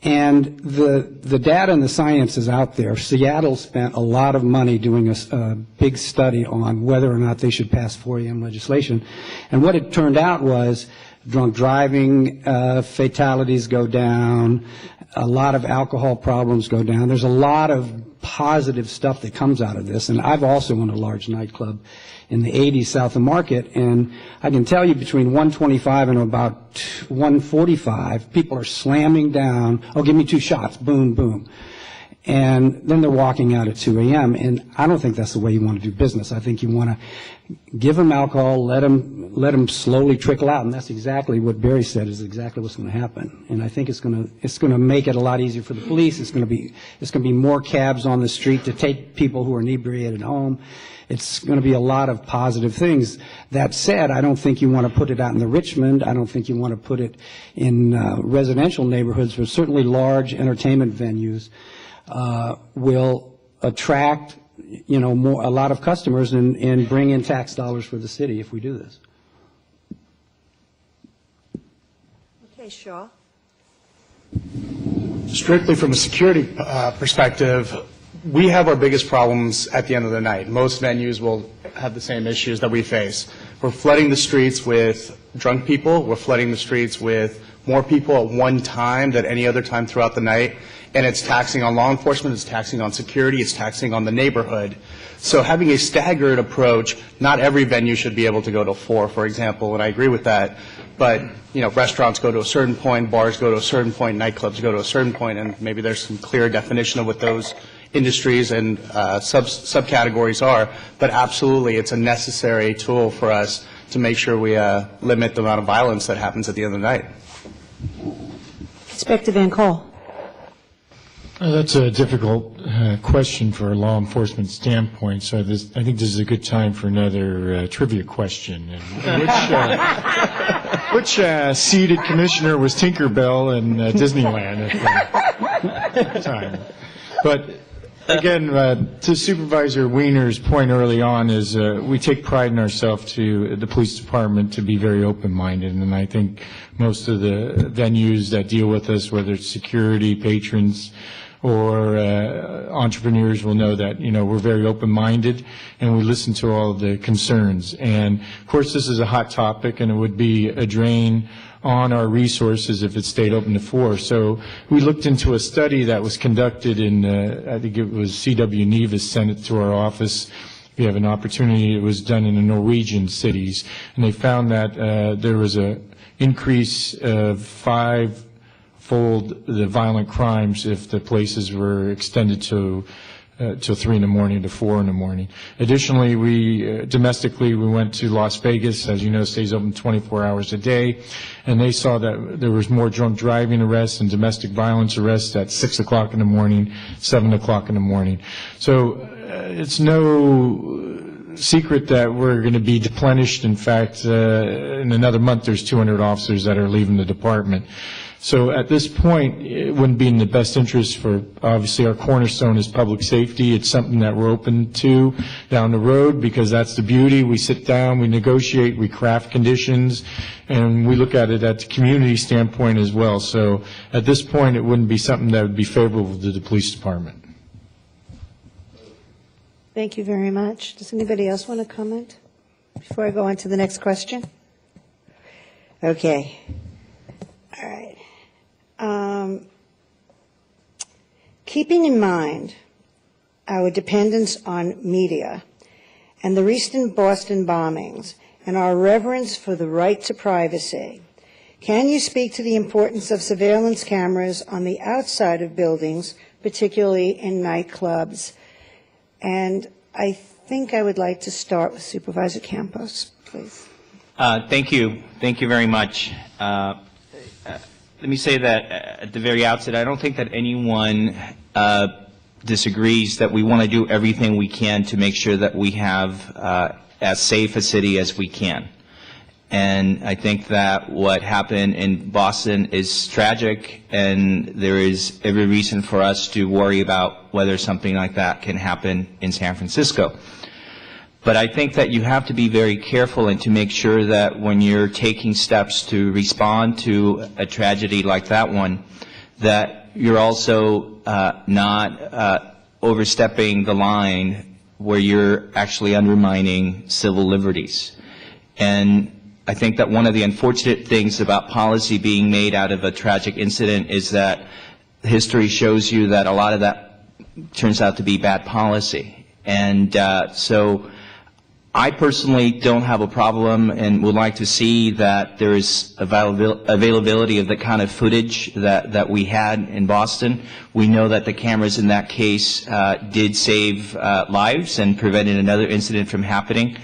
And the data and the science is out there. Seattle spent a lot of money doing a big study on whether or not they should pass 4 a.m. legislation. And what it turned out was drunk driving fatalities go down, a lot of alcohol problems go down. There's a lot of positive stuff that comes out of this. And I've also owned a large nightclub in the 80s south of Market, and I can tell you between 125 and about 145, people are slamming down, oh, give me 2 shots, boom, boom. And then they're walking out at 2 a.m., and I don't think that's the way you want to do business. I think you want to give them alcohol, let them slowly trickle out, and that's exactly what Barry said is exactly what's going to happen. And I think it's going to make it a lot easier for the police. It's going to be more cabs on the street to take people who are inebriated home. It's going to be a lot of positive things. That said, I don't think you want to put it out in the Richmond. I don't think you want to put it in residential neighborhoods, but certainly large entertainment venues will attract, a lot of customers and bring in tax dollars for the city if we do this. Okay, Shaw. Strictly from a security perspective, we have our biggest problems at the end of the night. Most venues will have the same issues that we face. We're flooding the streets with drunk people. We're flooding the streets with more people at one time than any other time throughout the night. And it's taxing on law enforcement, it's taxing on security, it's taxing on the neighborhood. So having a staggered approach, not every venue should be able to go to 4, for example, and I agree with that. But, restaurants go to a certain point, bars go to a certain point, nightclubs go to a certain point, and maybe there's some clear definition of what those industries and subcategories are. But absolutely, it's a necessary tool for us to make sure we limit the amount of violence that happens at the end of the night. Inspector Van Call. That's a difficult question for a law enforcement standpoint, so I think this is a good time for another trivia question. Which seated commissioner was Tinkerbell in Disneyland at the time? But Again, to Supervisor Wiener's point early on is we take pride in ourselves to the police department to be very open-minded, and I think most of the venues that deal with us, whether it's security, patrons, or entrepreneurs will know that, we're very open-minded and we listen to all of the concerns. And of course, this is a hot topic and it would be a drain on our resources if it stayed open to 4. So we looked into a study that was conducted in, I think it was C.W. Nevis sent it to our office. If you have an opportunity, it was done in the Norwegian cities. And they found that there was a increase of 5-fold the violent crimes if the places were extended to 3 in the morning to 4 in the morning. Additionally, we domestically we went to Las Vegas, as you know, stays open 24 hours a day, and they saw that there was more drunk driving arrests and domestic violence arrests at 6 o'clock in the morning, 7 o'clock in the morning. So it's no secret that we're going to be deplenished. In fact, in another month, there's 200 officers that are leaving the department. So at this point, it wouldn't be in the best interest for, obviously, our cornerstone is public safety. It's something that we're open to down the road because that's the beauty. We sit down, we negotiate, we craft conditions, and we look at it at the community standpoint as well. So at this point, it wouldn't be something that would be favorable to the police department. Thank you very much. Does anybody else want to comment before I go on to the next question? Okay. All right. Keeping in mind our dependence on media and the recent Boston bombings and our reverence for the right to privacy, can you speak to the importance of surveillance cameras on the outside of buildings, particularly in nightclubs? And I think I would like to start with Supervisor Campos, please. Thank you. Thank you very much. Let me say that at the very outset, I don't think that anyone disagrees that we want to do everything we can to make sure that we have as safe a city as we can. And I think that what happened in Boston is tragic, and there is every reason for us to worry about whether something like that can happen in San Francisco. But I think that you have to be very careful and to make sure that when you're taking steps to respond to a tragedy like that one, that you're also not overstepping the line where you're actually undermining civil liberties. And I think that one of the unfortunate things about policy being made out of a tragic incident is that history shows you that a lot of that turns out to be bad policy. And so I personally don't have a problem and would like to see that there is availability of the kind of footage that we had in Boston. We know that the cameras in that case did save lives and prevented another incident from happening.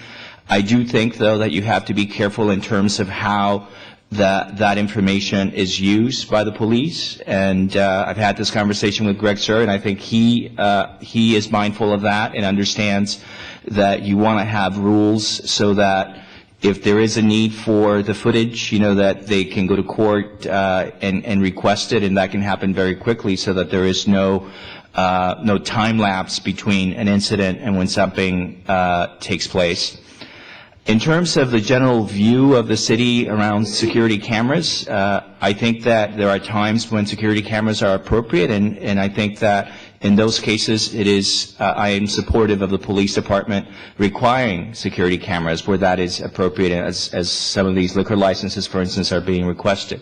I do think, though, that you have to be careful in terms of how that information is used by the police. And I've had this conversation with Greg Sir, and I think he is mindful of that and understands that you want to have rules so that if there is a need for the footage, that they can go to court and request it, and that can happen very quickly so that there is no time lapse between an incident and when something takes place. In terms of the general view of the city around security cameras, I think that there are times when security cameras are appropriate, and I think that in those cases it is, I am supportive of the police department requiring security cameras where that is appropriate, as some of these liquor licenses, for instance, are being requested.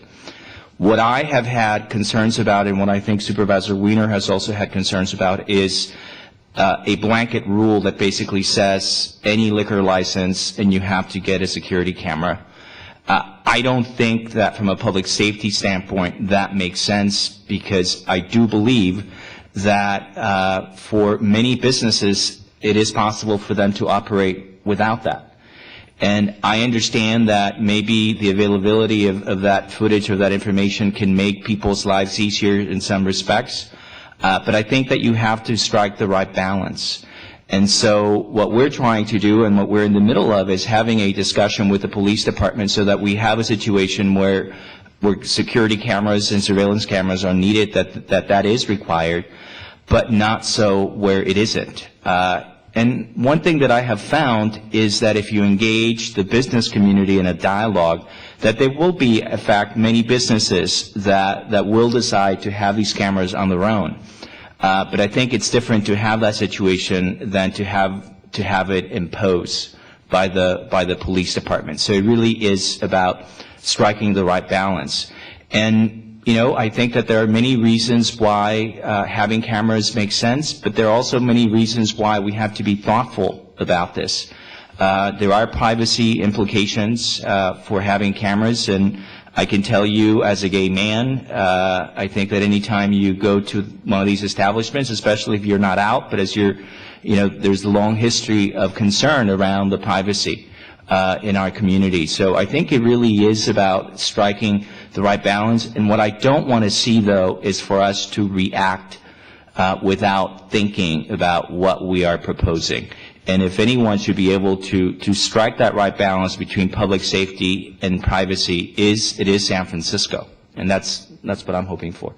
What I have had concerns about, and what I think Supervisor Wiener has also had concerns about, is a blanket rule that basically says any liquor license and you have to get a security camera. I don't think that from a public safety standpoint that makes sense, because I do believe that for many businesses it is possible for them to operate without that. And I understand that maybe the availability of that footage or that information can make people's lives easier in some respects. But I think that you have to strike the right balance. And so what we're trying to do and what we're in the middle of is having a discussion with the police department so that we have a situation where security cameras and surveillance cameras are needed, that is required. but not so where it isn't. And one thing that I have found is that if you engage the business community in a dialogue, that there will be, in fact, many businesses that will decide to have these cameras on their own. But I think it's different to have that situation than to have it imposed by the police department. So it really is about striking the right balance. And I think that there are many reasons why having cameras makes sense, but there are also many reasons why we have to be thoughtful about this. There are privacy implications for having cameras, and I can tell you as a gay man, I think that anytime you go to one of these establishments, especially if you're not out, but as there's a long history of concern around the privacy in our community. So I think it really is about striking the right balance. And what I don't want to see, though, is for us to react without thinking about what we are proposing. And if anyone should be able to strike that right balance between public safety and privacy, it is San Francisco. And that's what I'm hoping for.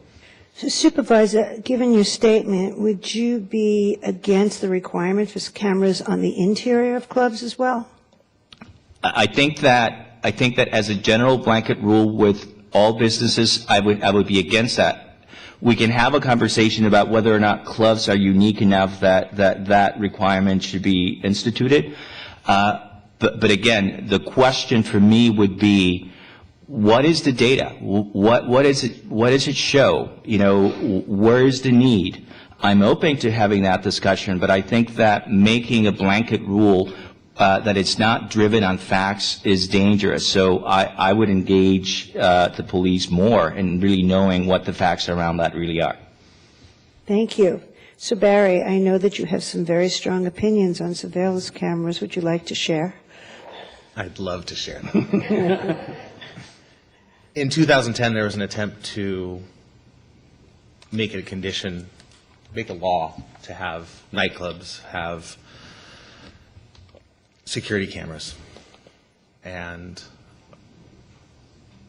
So Supervisor, given your statement, would you be against the requirement for cameras on the interior of clubs as well? I think that as a general blanket rule with all businesses, I would be against that. We can have a conversation about whether or not clubs are unique enough that requirement should be instituted. But again, the question for me would be, what is the data? What does it show? Where is the need? I'm open to having that discussion, but I think that making a blanket rule that it's not driven on facts is dangerous. So I would engage the police more in really knowing what the facts around that really are. Thank you. So Barry, I know that you have some very strong opinions on surveillance cameras. Would you like to share? I'd love to share them. In 2010, there was an attempt to make it a condition, make a law to have nightclubs have security cameras. And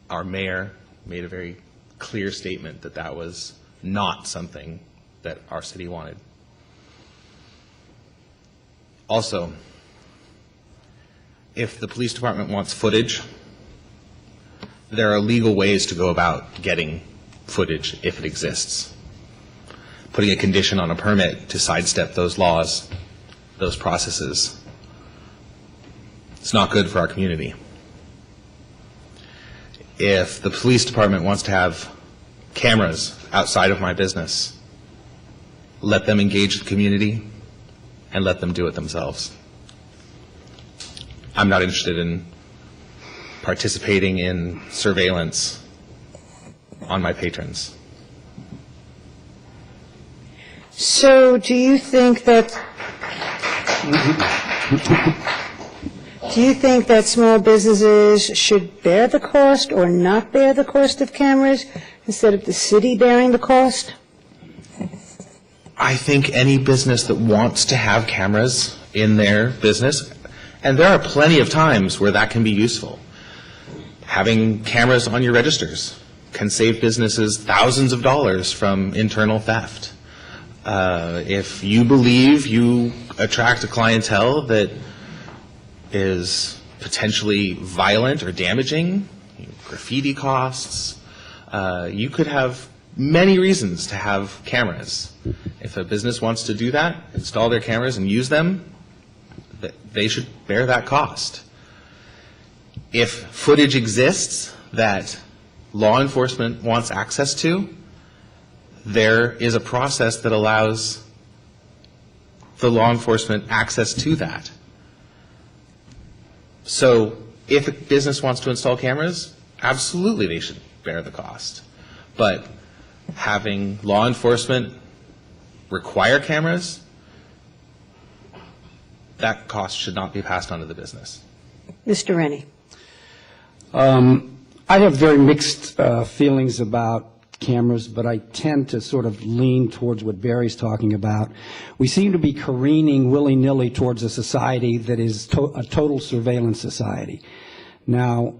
our mayor made a very clear statement that that was not something that our city wanted. Also, if the police department wants footage, there are legal ways to go about getting footage if it exists. Putting a condition on a permit to sidestep those laws, those processes, it's not good for our community. If the police department wants to have cameras outside of my business, let them engage the community and let them do it themselves. I'm not interested in participating in surveillance on my patrons. So do you think that small businesses should bear the cost or not bear the cost of cameras instead of the city bearing the cost? I think any business that wants to have cameras in their business, and there are plenty of times where that can be useful. Having cameras on your registers can save businesses thousands of dollars from internal theft. If you believe you attract a clientele that is potentially violent or damaging, graffiti costs, you could have many reasons to have cameras. If a business wants to do that, install their cameras and use them, they should bear that cost. If footage exists that law enforcement wants access to, there is a process that allows the law enforcement access to that. So if a business wants to install cameras, absolutely they should bear the cost. But having law enforcement require cameras, that cost should not be passed on to the business. Mr. Rennie. I have very mixed feelings about cameras, but I tend to sort of lean towards what Barry's talking about. We seem to be careening willy-nilly towards a society that is a total surveillance society. Now,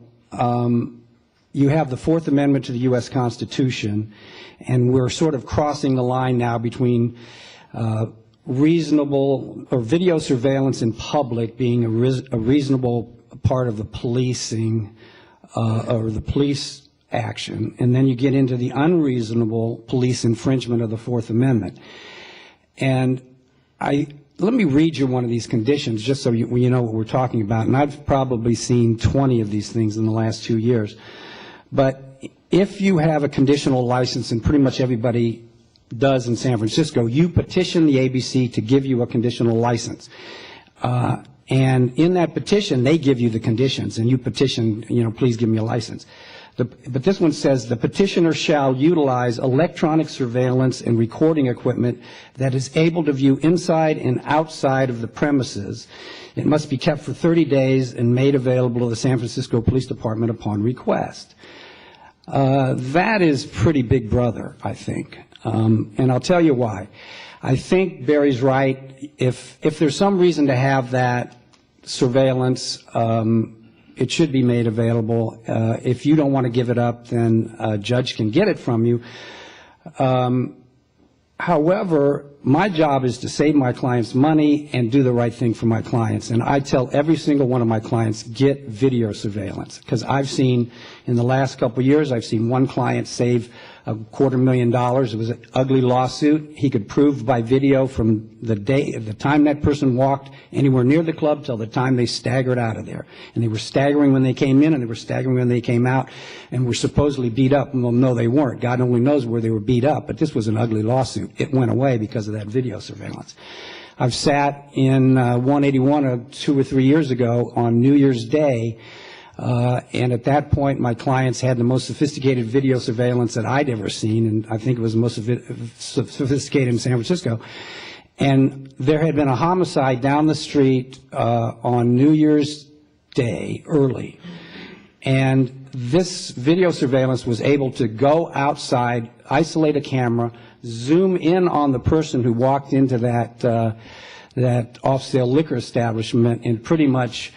you have the Fourth Amendment to the U.S. Constitution, and we're sort of crossing the line now between reasonable or video surveillance in public being a reasonable part of the policing or the police action, and then you get into the unreasonable police infringement of the Fourth Amendment. And let me read you one of these conditions just so you know what we're talking about, and I've probably seen 20 of these things in the last 2 years. But if you have a conditional license, and pretty much everybody does in San Francisco, you petition the ABC to give you a conditional license. And in that petition, they give you the conditions, and you petition, please give me a license. But this one says, the petitioner shall utilize electronic surveillance and recording equipment that is able to view inside and outside of the premises. It must be kept for 30 days and made available to the San Francisco Police Department upon request. That is pretty big brother, I think. And I'll tell you why. I think Barry's right. If there's some reason to have that surveillance, it should be made available. If you don't want to give it up, then a judge can get it from you. However, my job is to save my clients money and do the right thing for my clients. And I tell every single one of my clients, get video surveillance. Because I've seen, in the last couple of years, I've seen one client save $250,000. It was an ugly lawsuit. He could prove by video from the time that person walked anywhere near the club till the time they staggered out of there. And they were staggering when they came in, and they were staggering when they came out, and were supposedly beat up. Well, no, they weren't. God only knows where they were beat up. But this was an ugly lawsuit. It went away because of that video surveillance. I've sat in 181 2 or 3 years ago on New Year's Day, and at that point, my clients had the most sophisticated video surveillance that I'd ever seen, and I think it was the most sophisticated in San Francisco. And there had been a homicide down the street on New Year's Day early, and this video surveillance was able to go outside, isolate a camera, zoom in on the person who walked into that off-sale liquor establishment, and pretty much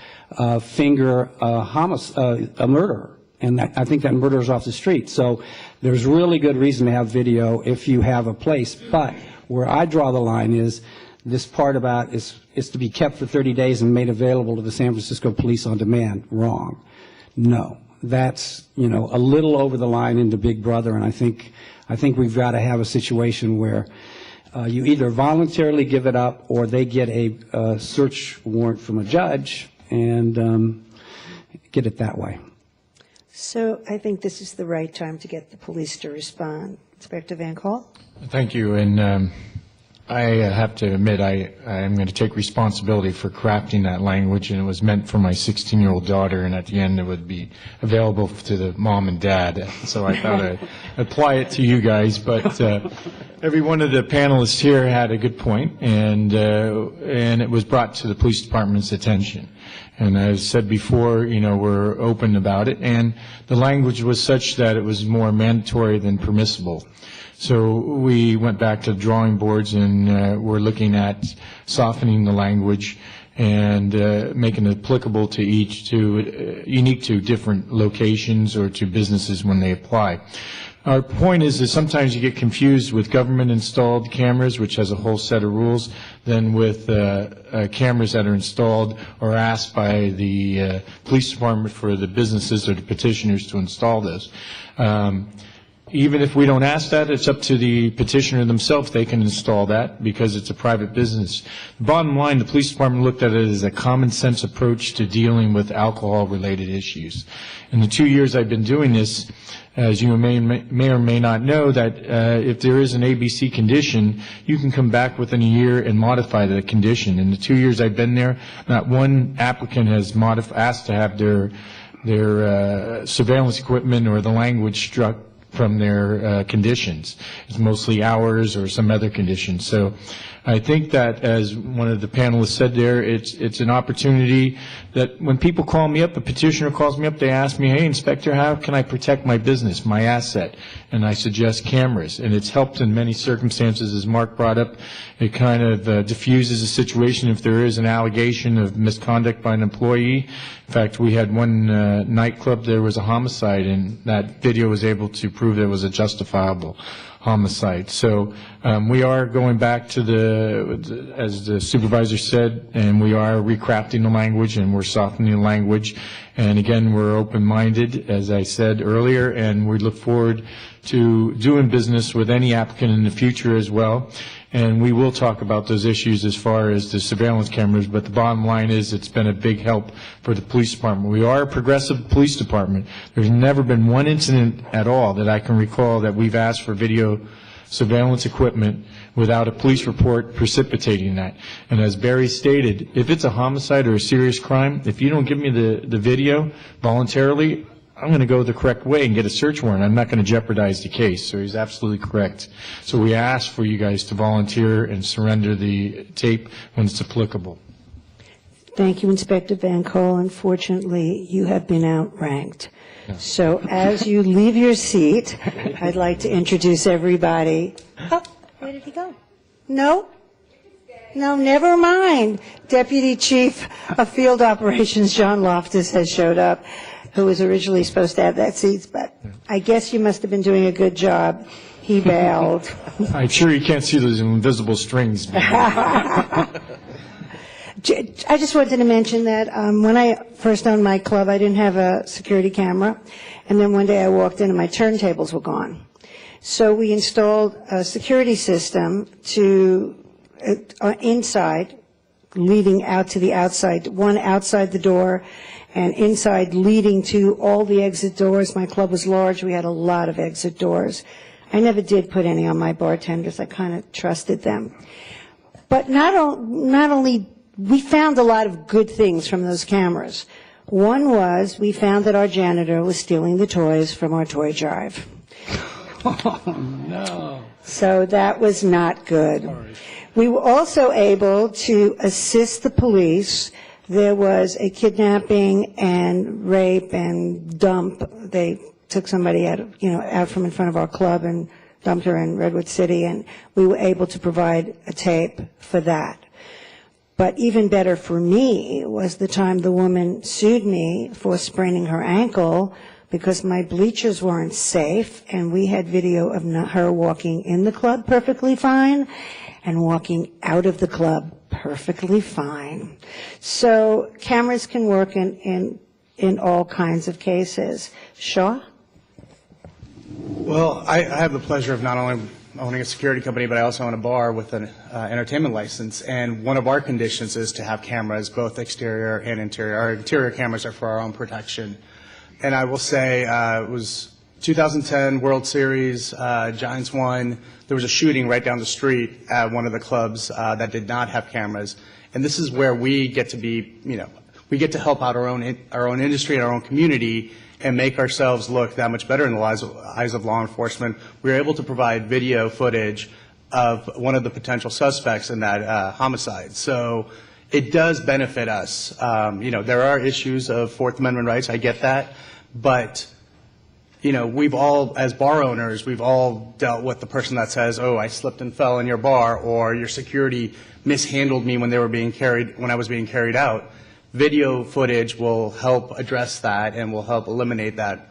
finger a murderer. And I think that murderer's off the street. So there's really good reason to have video if you have a place. But where I draw the line is this part about is to be kept for 30 days and made available to the San Francisco Police on demand. Wrong. No. That's, a little over the line into Big Brother, and I think we've got to have a situation where you either voluntarily give it up or they get a search warrant from a judge and get it that way. So I think this is the right time to get the police to respond. Inspector Van Call? Thank you. And I have to admit, I am going to take responsibility for crafting that language, and it was meant for my 16-year-old daughter, and at the end it would be available to the mom and dad. So I thought I'd apply it to you guys. But every one of the panelists here had a good point, and it was brought to the police department's attention. And as said before, we're open about it, and the language was such that it was more mandatory than permissible. So we went back to the drawing boards, and we're looking at softening the language and making it applicable to unique to different locations or to businesses when they apply. Our point is that sometimes you get confused with government-installed cameras, which has a whole set of rules, than with cameras that are installed or asked by the police department for the businesses or the petitioners to install those. Even if we don't ask that, it's up to the petitioner themselves. They can install that because it's a private business. The bottom line, the police department looked at it as a common sense approach to dealing with alcohol-related issues. In the 2 years I've been doing this, as you may or may not know, that if there is an ABC condition, you can come back within a year and modify the condition. In the 2 years I've been there, not one applicant has asked to have their surveillance equipment or the language struck from their conditions. It's mostly hours or some other conditions. So I think that, as one of the panelists said there, it's an opportunity that when people call me up, a petitioner calls me up, they ask me, hey, Inspector, how can I protect my business, my asset? And I suggest cameras. And it's helped in many circumstances, as Mark brought up. It kind of diffuses a situation if there is an allegation of misconduct by an employee. In fact, we had one nightclub, there was a homicide, and that video was able to prove there was a justifiable homicide. So we are going back to as the supervisor said, and we are recrafting the language and we're softening the language. And again, we're open-minded, as I said earlier, and we look forward to doing business with any applicant in the future as well. And we will talk about those issues as far as the surveillance cameras, but the bottom line is it's been a big help for the police department. We are a progressive police department. There's never been one incident at all that I can recall that we've asked for video surveillance equipment without a police report precipitating that. And as Barry stated, if it's a homicide or a serious crime, if you don't give me the video voluntarily, I'm going to go the correct way and get a search warrant. I'm not going to jeopardize the case. So he's absolutely correct. So we ask for you guys to volunteer and surrender the tape when it's applicable. Thank you, Inspector Van Cole. Unfortunately, you have been outranked. So as you leave your seat, I'd like to introduce everybody. Oh, where did he go? No? No, never mind. Deputy Chief of Field Operations John Loftus has showed up, who was originally supposed to have that seat, but I guess you must have been doing a good job. He bailed. I'm sure you can't see those invisible strings. I just wanted to mention that when I first owned my club, I didn't have a security camera, and then one day I walked in and my turntables were gone. So we installed a security system to inside, leading out to the outside, one outside the door, and inside leading to all the exit doors. My club was large. We had a lot of exit doors. I never did put any on my bartenders. I kind of trusted them. But not only, we found a lot of good things from those cameras. One was we found that our janitor was stealing the toys from our toy drive. Oh, no. So that was not good. We were also able to assist the police. There was a kidnapping and rape and dump. They took somebody out from in front of our club and dumped her in Redwood City, and we were able to provide a tape for that. But even better for me was the time the woman sued me for spraining her ankle because my bleachers weren't safe, and we had video of her walking in the club perfectly fine and walking out of the club perfectly fine. So cameras can work in all kinds of cases. Shaw? Well, I have the pleasure of not only owning a security company, but I also own a bar with an entertainment license. And one of our conditions is to have cameras, both exterior and interior. Our interior cameras are for our own protection. And I will say it was 2010 World Series, Giants won. There was a shooting right down the street at one of the clubs that did not have cameras. And this is where we get to be, we get to help out our own industry and our own community and make ourselves look that much better in the eyes of law enforcement. We were able to provide video footage of one of the potential suspects in that homicide. So it does benefit us. There are issues of Fourth Amendment rights. I get that. But we've all, as bar owners, we've all dealt with the person that says, oh, I slipped and fell in your bar, or your security mishandled me when I was being carried out. Video footage will help address that and will help eliminate that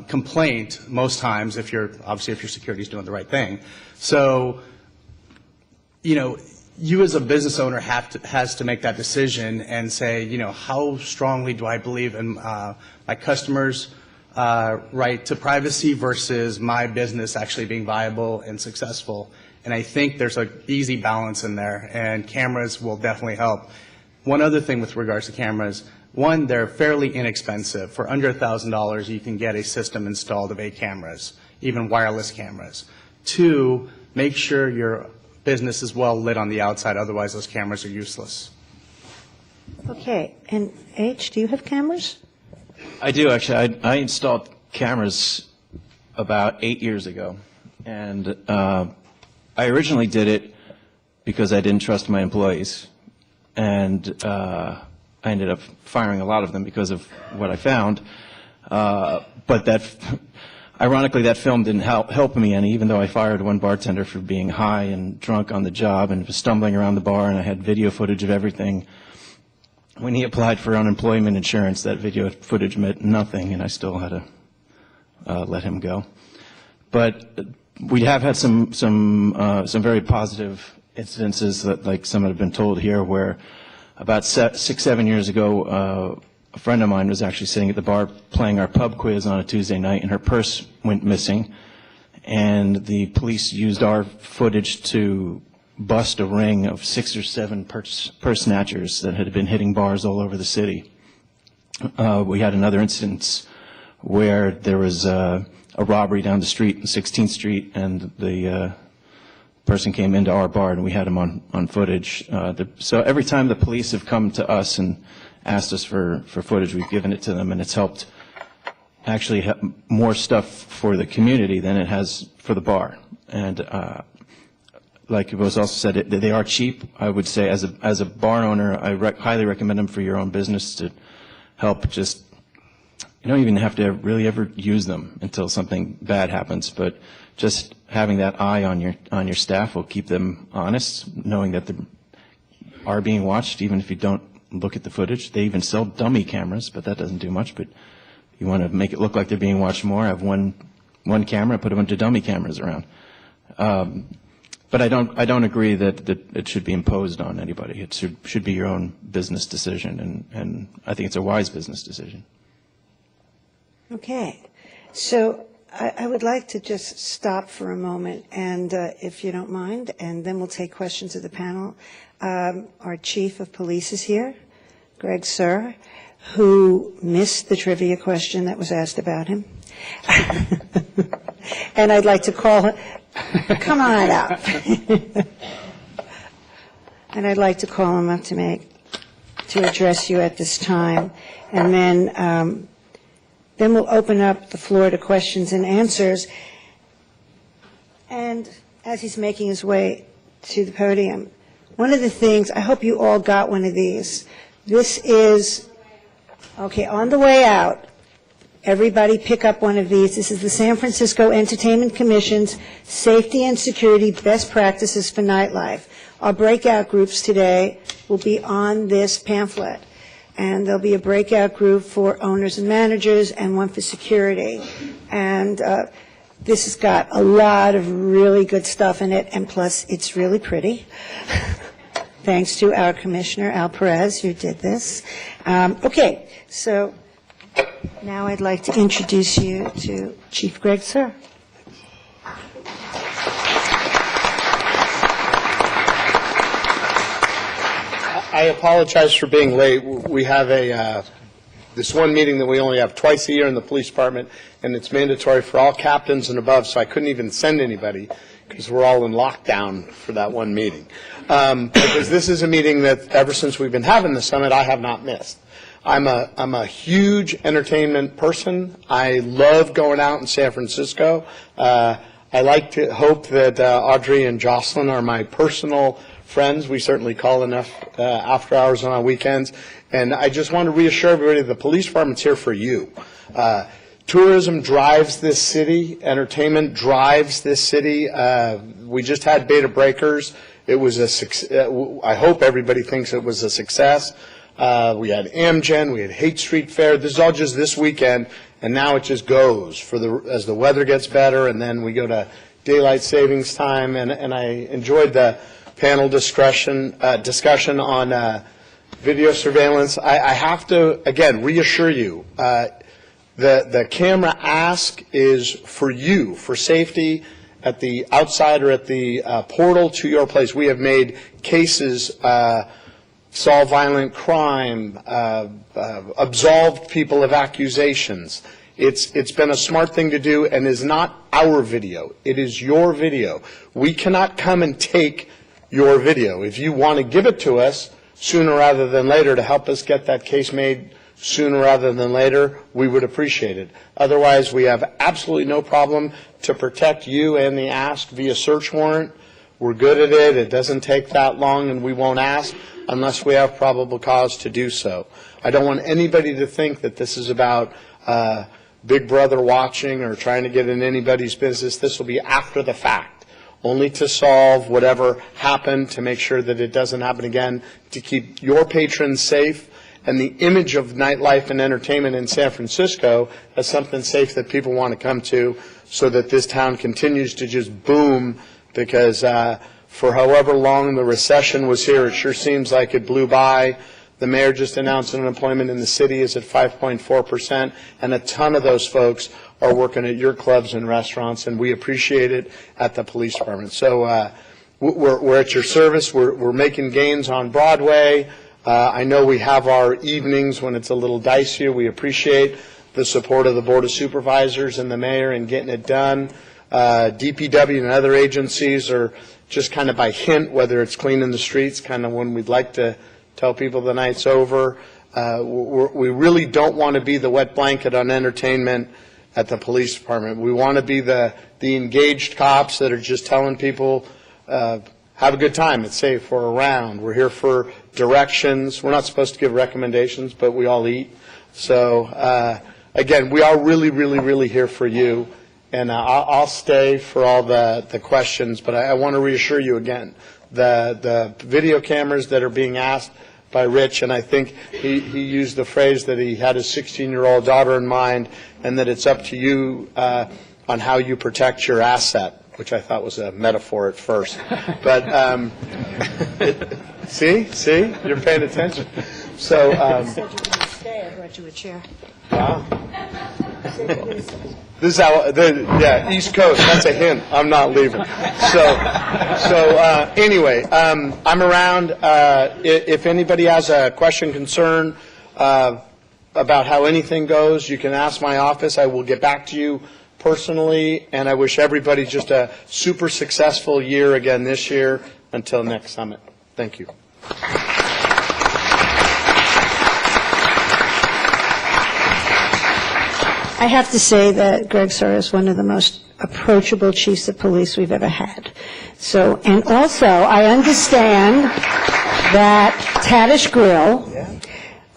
complaint most times if your security is doing the right thing. So, you as a business owner has to make that decision and say, how strongly do I believe in my customers' right to privacy versus my business actually being viable and successful. And I think there's an easy balance in there, and cameras will definitely help. One other thing with regards to cameras, one, they're fairly inexpensive. For under $1,000, you can get a system installed of 8 cameras, even wireless cameras. 2, make sure your business is well lit on the outside, otherwise those cameras are useless. Okay, and H, do you have cameras? I do, actually. I installed cameras about 8 years ago. And I originally did it because I didn't trust my employees. And I ended up firing a lot of them because of what I found. But ironically, that film didn't help me any, even though I fired one bartender for being high and drunk on the job and was stumbling around the bar, and I had video footage of everything. When he applied for unemployment insurance, that video footage meant nothing, and I still had to let him go. But we have had some very positive incidences that, like some have been told here, where about 6-7 years ago, a friend of mine was actually sitting at the bar playing our pub quiz on a Tuesday night, and her purse went missing. And the police used our footage to bust a ring of 6 or 7 purse snatchers that had been hitting bars all over the city. We had another instance where there was a robbery down the street, 16th Street, and the person came into our bar, and we had him on footage. So every time the police have come to us and asked us for footage, we've given it to them, and it's helped actually have more stuff for the community than it has for the bar. And like it was also said, they are cheap. I would say as a bar owner, I highly recommend them for your own business to help. Just, you don't even have to really ever use them until something bad happens, but just having that eye on your staff will keep them honest, knowing that they are being watched, even if you don't look at the footage. They even sell dummy cameras, but that doesn't do much. But you want to make it look like they're being watched more, have one camera, put a bunch of dummy cameras around. But I don't agree that it should be imposed on anybody. It should be your own business decision, and I think it's a wise business decision. Okay. So I would like to just stop for a moment, and if you don't mind, and then we'll take questions of the panel. Our chief of police is here, Greg Sir, who missed the trivia question that was asked about him. And I'd like to call him, come on up. And I'd like to call him up to address you at this time. And then we'll open up the floor to questions and answers. And as he's making his way to the podium, one of the things, I hope you all got one of these. This is, okay, on the way out, everybody pick up one of these. This is the San Francisco Entertainment Commission's Safety and Security Best Practices for Nightlife. Our breakout groups today will be on this pamphlet. And there'll be a breakout group for owners and managers and one for security. And this has got a lot of really good stuff in it, and plus it's really pretty. Thanks to our commissioner, Al Perez, who did this. Okay, so now I'd like to introduce you to Chief Greg Sir. I apologize for being late. We have this one meeting that we only have twice a year in the police department, and it's mandatory for all captains and above, so I couldn't even send anybody because we're all in lockdown for that one meeting. Because this is a meeting that ever since we've been having the summit, I have not missed. I'm a huge entertainment person. I love going out in San Francisco. I like to hope that Audrey and Jocelyn are my personal friends. We certainly call enough after hours on our weekends. And I just want to reassure everybody the police department's here for you. Tourism drives this city. Entertainment drives this city. We just had Beta Breakers. It was a success. I hope everybody thinks it was a success. We had Amgen. We had Haight Street Fair. This is all just this weekend, and now it just goes as the weather gets better, and then we go to daylight savings time. And I enjoyed the panel discussion on video surveillance. I have to, again, reassure you, the camera ask is for you, for safety at the outside or at the portal to your place. We have made cases, solve violent crime, absolved people of accusations. It's been a smart thing to do and is not our video. It is your video. We cannot come and take your video. If you want to give it to us sooner rather than later to help us get that case made sooner rather than later, we would appreciate it. Otherwise, we have absolutely no problem to protect you and the ask via search warrant. We're good at it. It doesn't take that long, and we won't ask unless we have probable cause to do so. I don't want anybody to think that this is about Big Brother watching or trying to get in anybody's business. This will be after the fact, only to solve whatever happened, to make sure that it doesn't happen again, to keep your patrons safe, and the image of nightlife and entertainment in San Francisco as something safe that people want to come to, so that this town continues to just boom, because for however long the recession was here, it sure seems like it blew by. The mayor just announced unemployment in the city is at 5.4%, and a ton of those folks are working at your clubs and restaurants, and we appreciate it at the police department. So we're at your service. We're making gains on Broadway. I know we have our evenings when it's a little dicier. We appreciate the support of the Board of Supervisors and the mayor in getting it done. DPW and other agencies are just kind of by hint, whether it's cleaning the streets, kind of when we'd like to tell people the night's over. We really don't want to be the wet blanket on entertainment at the police department. We want to be the engaged cops that are just telling people, have a good time, it's safe, we're around. We're here for directions. We're not supposed to give recommendations, but we all eat. So, again, we are really, really, really here for you. And I'll stay for all the questions, but I want to reassure you again, the video cameras that are being asked by Rich, and I think he used the phrase that he had his 16-year-old daughter in mind, and that it's up to you on how you protect your asset, which I thought was a metaphor at first. But see, you're paying attention. So You said you were going to stay. I brought you a chair. wow. This is how, yeah, East Coast, that's a hint. I'm not leaving. So anyway, I'm around. If anybody has a question, concern about how anything goes, you can ask my office. I will get back to you personally, and I wish everybody just a super successful year again this year until next summit. Thank you. I have to say that Greg Sawyer is one of the most approachable chiefs of police we've ever had. So, and also, I understand that Tadish Grill,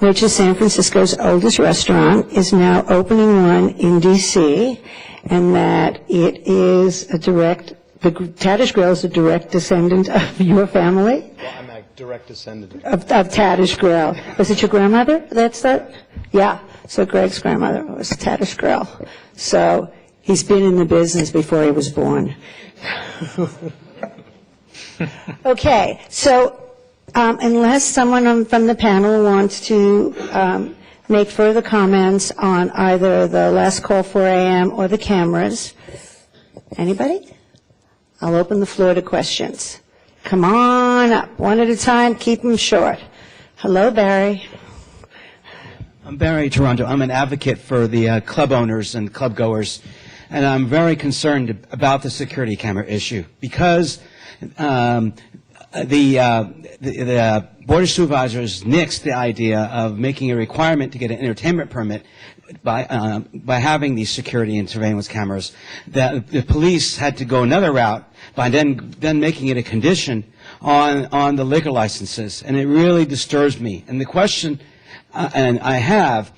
which is San Francisco's oldest restaurant, is now opening one in D.C., and that it is the Tadish Grill is a direct descendant of your family? Well, I'm a direct descendant Of Tadish Grill. Was it your grandmother? That's that? Yeah. So Greg's grandmother was Tadish Grill. So he's been in the business before he was born. Okay. So unless someone from the panel wants to make further comments on either the last call 4 a.m. or the cameras, anybody? I'll open the floor to questions. Come on up, one at a time, keep them short. Hello, Barry. I'm Barry Toronto. I'm an advocate for the club owners and club goers, and I'm very concerned about the security camera issue because the Board of Supervisors nixed the idea of making a requirement to get an entertainment permit by having these security and surveillance cameras. The police had to go another route by then making it a condition on the liquor licenses, and it really disturbs me. And the question and I have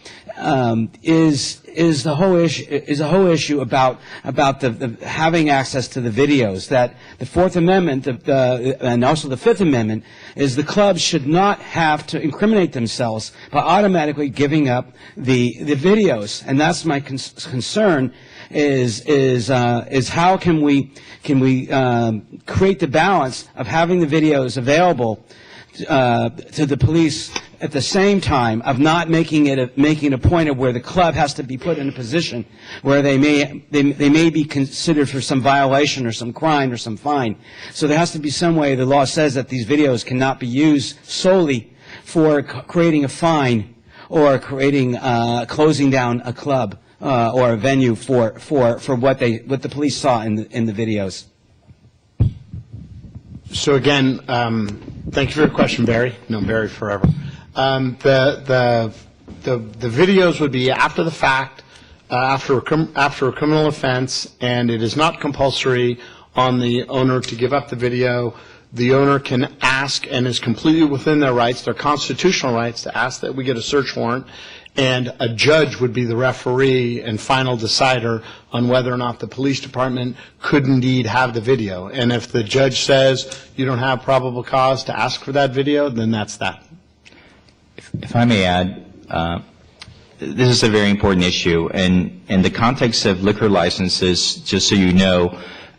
is the whole issue about the having access to the videos. That the Fourth Amendment and also the Fifth Amendment is the clubs should not have to incriminate themselves by automatically giving up the videos, and that's my concern. Is how can we create the balance of having the videos available to the police at the same time of not making it a point of where the club has to be put in a position where they may be considered for some violation or some crime or some fine. So there has to be some way the law says that these videos cannot be used solely for creating a fine or creating closing down a club or a venue for what the police saw in the videos. So again, thank you for your question, Barry. No, Barry forever. The the videos would be after the fact, after a criminal offense, and it is not compulsory on the owner to give up the video. The owner can ask, and is completely within their rights, their constitutional rights, to ask that we get a search warrant, and a judge would be the referee and final decider on whether or not the police department could indeed have the video. And if the judge says you don't have probable cause to ask for that video, then that's that. If I may add, this is a very important issue, and in the context of liquor licenses, just so you know,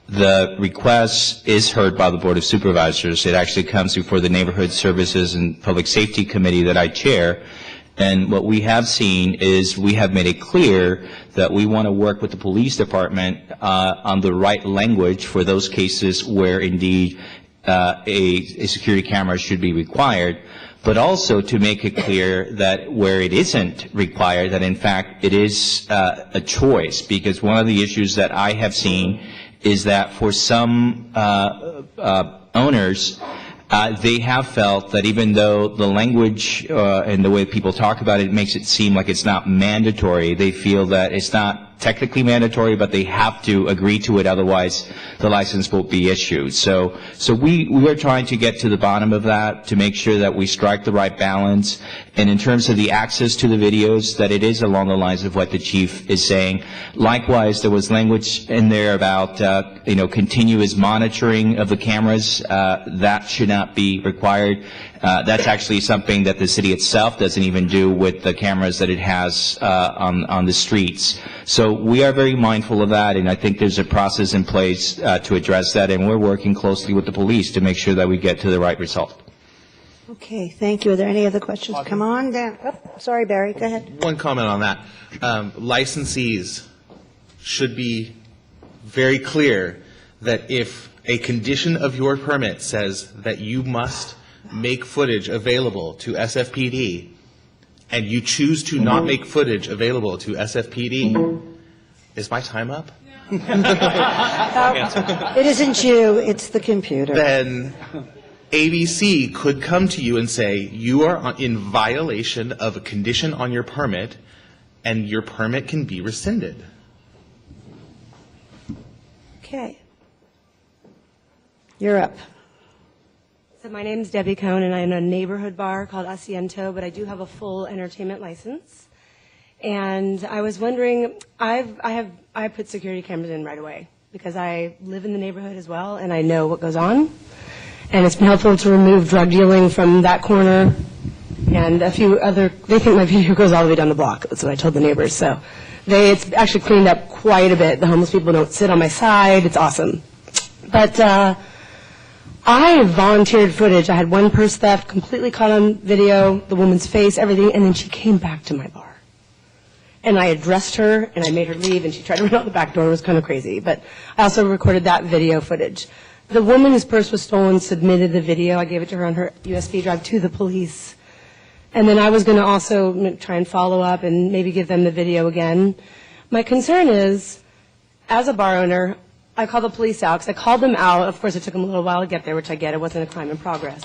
the request is heard by the Board of Supervisors. It actually comes before the Neighborhood Services and Public Safety Committee that I chair. And what we have seen is we have made it clear that we want to work with the police department on the right language for those cases where indeed a security camera should be required, but also to make it clear that where it isn't required, that in fact it is a choice. Because one of the issues that I have seen is that for some owners, they have felt that even though the language and the way people talk about it makes it seem like it's not mandatory, they feel that it's not technically mandatory, but they have to agree to it, otherwise the license won't be issued. So we are trying to get to the bottom of that to make sure that we strike the right balance. And in terms of the access to the videos, that it is along the lines of what the chief is saying. Likewise, there was language in there about continuous monitoring of the cameras. That should not be required. That's actually something that the city itself doesn't even do with the cameras that it has on the streets. So we are very mindful of that, and I think there's a process in place to address that, and we're working closely with the police to make sure that we get to the right result. Okay, thank you. Are there any other questions? Come on down. Oh, sorry, Barry, go ahead. One comment on that. Licensees should be very clear that if a condition of your permit says that you must make footage available to SFPD, and you choose to not make footage available to SFPD, is my time up? It isn't you, it's the computer. Then ABC could come to you and say, you are in violation of a condition on your permit, and your permit can be rescinded. Okay. You're up. So my name is Debbie Cohn, and I'm in a neighborhood bar called Asiento, but I do have a full entertainment license. And I was wondering, I put security cameras in right away because I live in the neighborhood as well, and I know what goes on. And it's been helpful to remove drug dealing from that corner and a few other. They think my video goes all the way down the block. That's what I told the neighbors. So it's actually cleaned up quite a bit. The homeless people don't sit on my side. It's awesome. But I volunteered footage. I had one purse theft completely caught on video, the woman's face, everything, and then she came back to my bar. And I addressed her, and I made her leave, and she tried to run out the back door. It was kind of crazy. But I also recorded that video footage. The woman whose purse was stolen submitted the video. I gave it to her on her USB drive to the police. And then I was going to also try and follow up and maybe give them the video again. My concern is, as a bar owner, I called the police out because I called them out. Of course, it took them a little while to get there, which I get. It wasn't a crime in progress.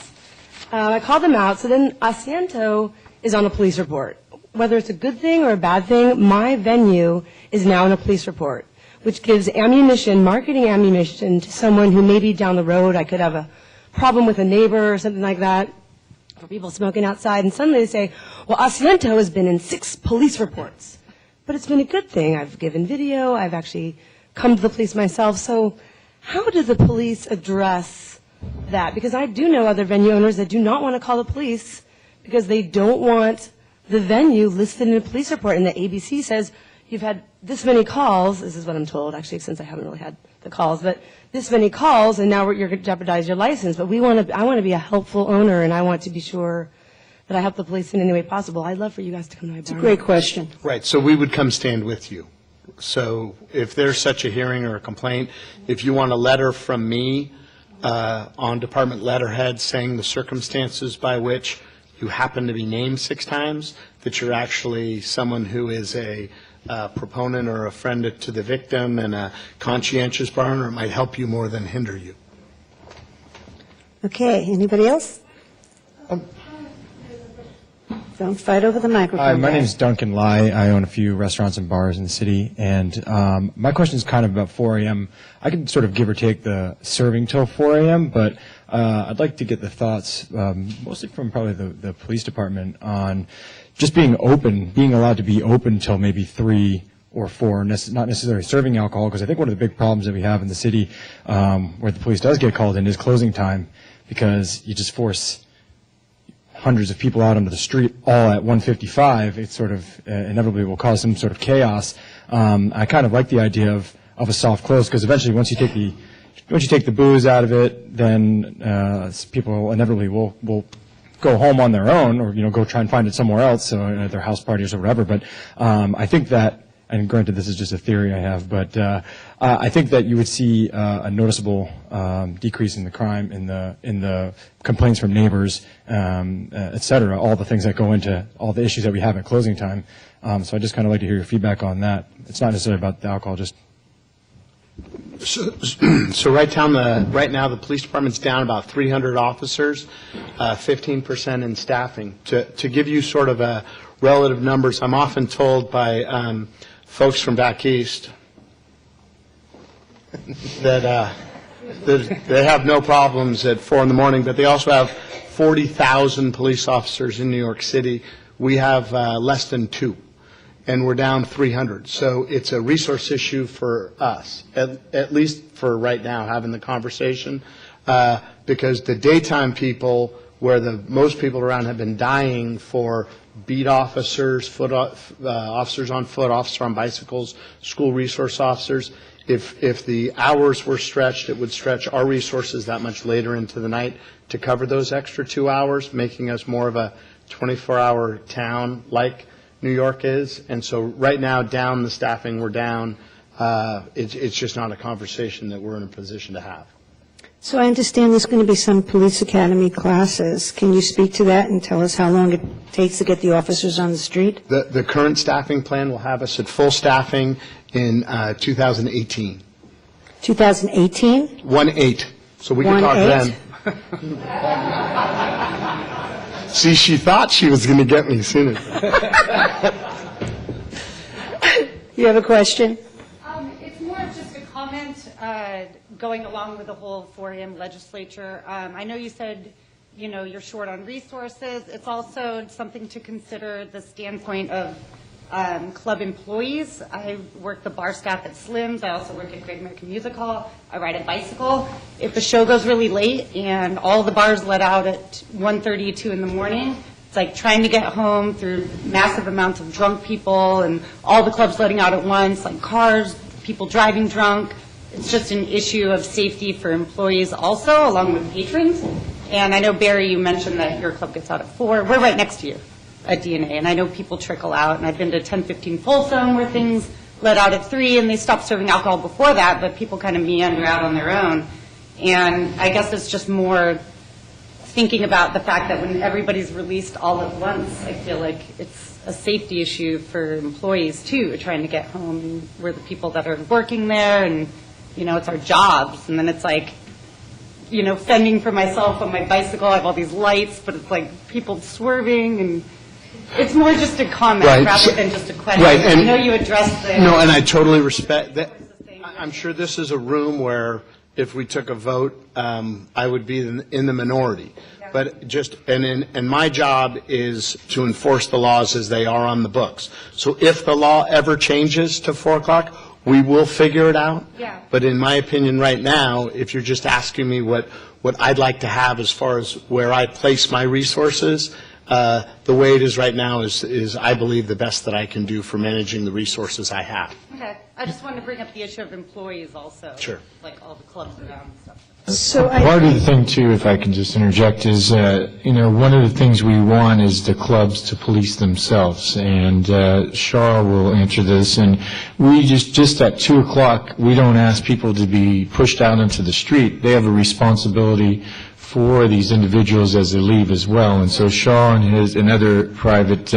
I called them out. So then Asiento is on a police report. Whether it's a good thing or a bad thing, my venue is now in a police report, which gives ammunition, marketing ammunition, to someone who maybe down the road I could have a problem with a neighbor or something like that, for people smoking outside. And suddenly they say, well, Asiento has been in 6 police reports. But it's been a good thing. I've given video. I've actually come to the police myself. So how do the police address that? Because I do know other venue owners that do not want to call the police because they don't want the venue listed in a police report. And the ABC says, you've had this many calls. This is what I'm told, actually, since I haven't really had the calls. But this many calls, and now you're going to jeopardize your license. But I want to be a helpful owner, and I want to be sure that I help the police in any way possible. I'd love for you guys to come to my bar. It's a great question. Right, so we would come stand with you. So if there's such a hearing or a complaint, if you want a letter from me on department letterhead saying the circumstances by which you happen to be named 6 times, that you're actually someone who is a proponent or a friend to the victim and a conscientious bar owner, it might help you more than hinder you. Okay, anybody else? Don't fight over the microphone. Hi, my guys. name is Duncan Lai. I own a few restaurants and bars in the city, and my question is kind of about 4 a.m. I can sort of give or take the serving till 4 a.m., but I'd like to get the thoughts, mostly from probably the police department, on just being open, being allowed to be open till maybe 3 or 4, not necessarily serving alcohol, because I think one of the big problems that we have in the city where the police does get called in is closing time, because you just force hundreds of people out onto the street all at 1:55, it sort of inevitably will cause some sort of chaos. I kind of like the idea of a soft close, because eventually once you take the booze out of it, then people inevitably will go home on their own, or go try and find it somewhere else, so at their house parties or whatever. But I think that, and granted this is just a theory I have, but I think that you would see a noticeable decrease in the crime, in the complaints from neighbors, et cetera, all the things that go into all the issues that we have at closing time. So I just kind of like to hear your feedback on that. It's not necessarily about the alcohol, just. So right now the police department's down about 300 officers, 15% in staffing. To give you sort of a relative numbers, I'm often told by folks from back east that they have no problems at 4 in the morning, but they also have 40,000 police officers in New York City. We have less than 2, and we're down 300. So it's a resource issue for us, at least for right now, having the conversation, because the daytime people, where the most people around have been dying for beat officers, officers on foot, officers on bicycles, school resource officers. If the hours were stretched, it would stretch our resources that much later into the night to cover those extra 2 hours, making us more of a 24-hour town like New York is. And so right now, down the staffing, we're down. It's just not a conversation that we're in a position to have. So I understand there's going to be some police academy classes. Can you speak to that and tell us how long it takes to get the officers on the street? The current staffing plan will have us at full staffing in 2018. 2018? 1-8. So we can talk then. See, she thought she was going to get me sooner. You have a question? It's more of just a comment going along with the whole 4 a.m. legislature. I know you said, you're short on resources. It's also something to consider the standpoint of club employees. I work the bar staff at Slim's. I also work at Great American Music Hall. I ride a bicycle. If the show goes really late and all the bars let out at 1:30, 2 in the morning, it's like trying to get home through massive amounts of drunk people and all the clubs letting out at once, like cars, people driving drunk. It's just an issue of safety for employees also, along with patrons. And I know, Barry, you mentioned that your club gets out at 4. We're right next to you at DNA, and I know people trickle out, and I've been to 1015 Folsom where things let out at 3, and they stopped serving alcohol before that, but people kind of meander out on their own. And I guess it's just more thinking about the fact that when everybody's released all at once, I feel like it's a safety issue for employees, too, trying to get home. And we're the people that are working there, and, it's our jobs. And then it's like, fending for myself on my bicycle. I have all these lights, but it's like people swerving, and it's more just a comment rather than just a question. Right, and I know you addressed the... No, and I totally respect that. I'm sure this is a room where if we took a vote, I would be in the minority. Yeah. But and my job is to enforce the laws as they are on the books. So if the law ever changes to 4 o'clock, we will figure it out. Yeah. But in my opinion right now, if you're just asking me what I'd like to have as far as where I place my resources, the way it is right now is I believe the best that I can do for managing the resources I have. Okay. I just wanted to bring up the issue of employees also. Sure. Like all the clubs around and stuff. Part of the thing, too, if I can just interject, is, one of the things we want is the clubs to police themselves. And Shar will answer this. And we just at 2 o'clock, we don't ask people to be pushed out into the street. They have a responsibility for these individuals as they leave as well. And so Shaw and other private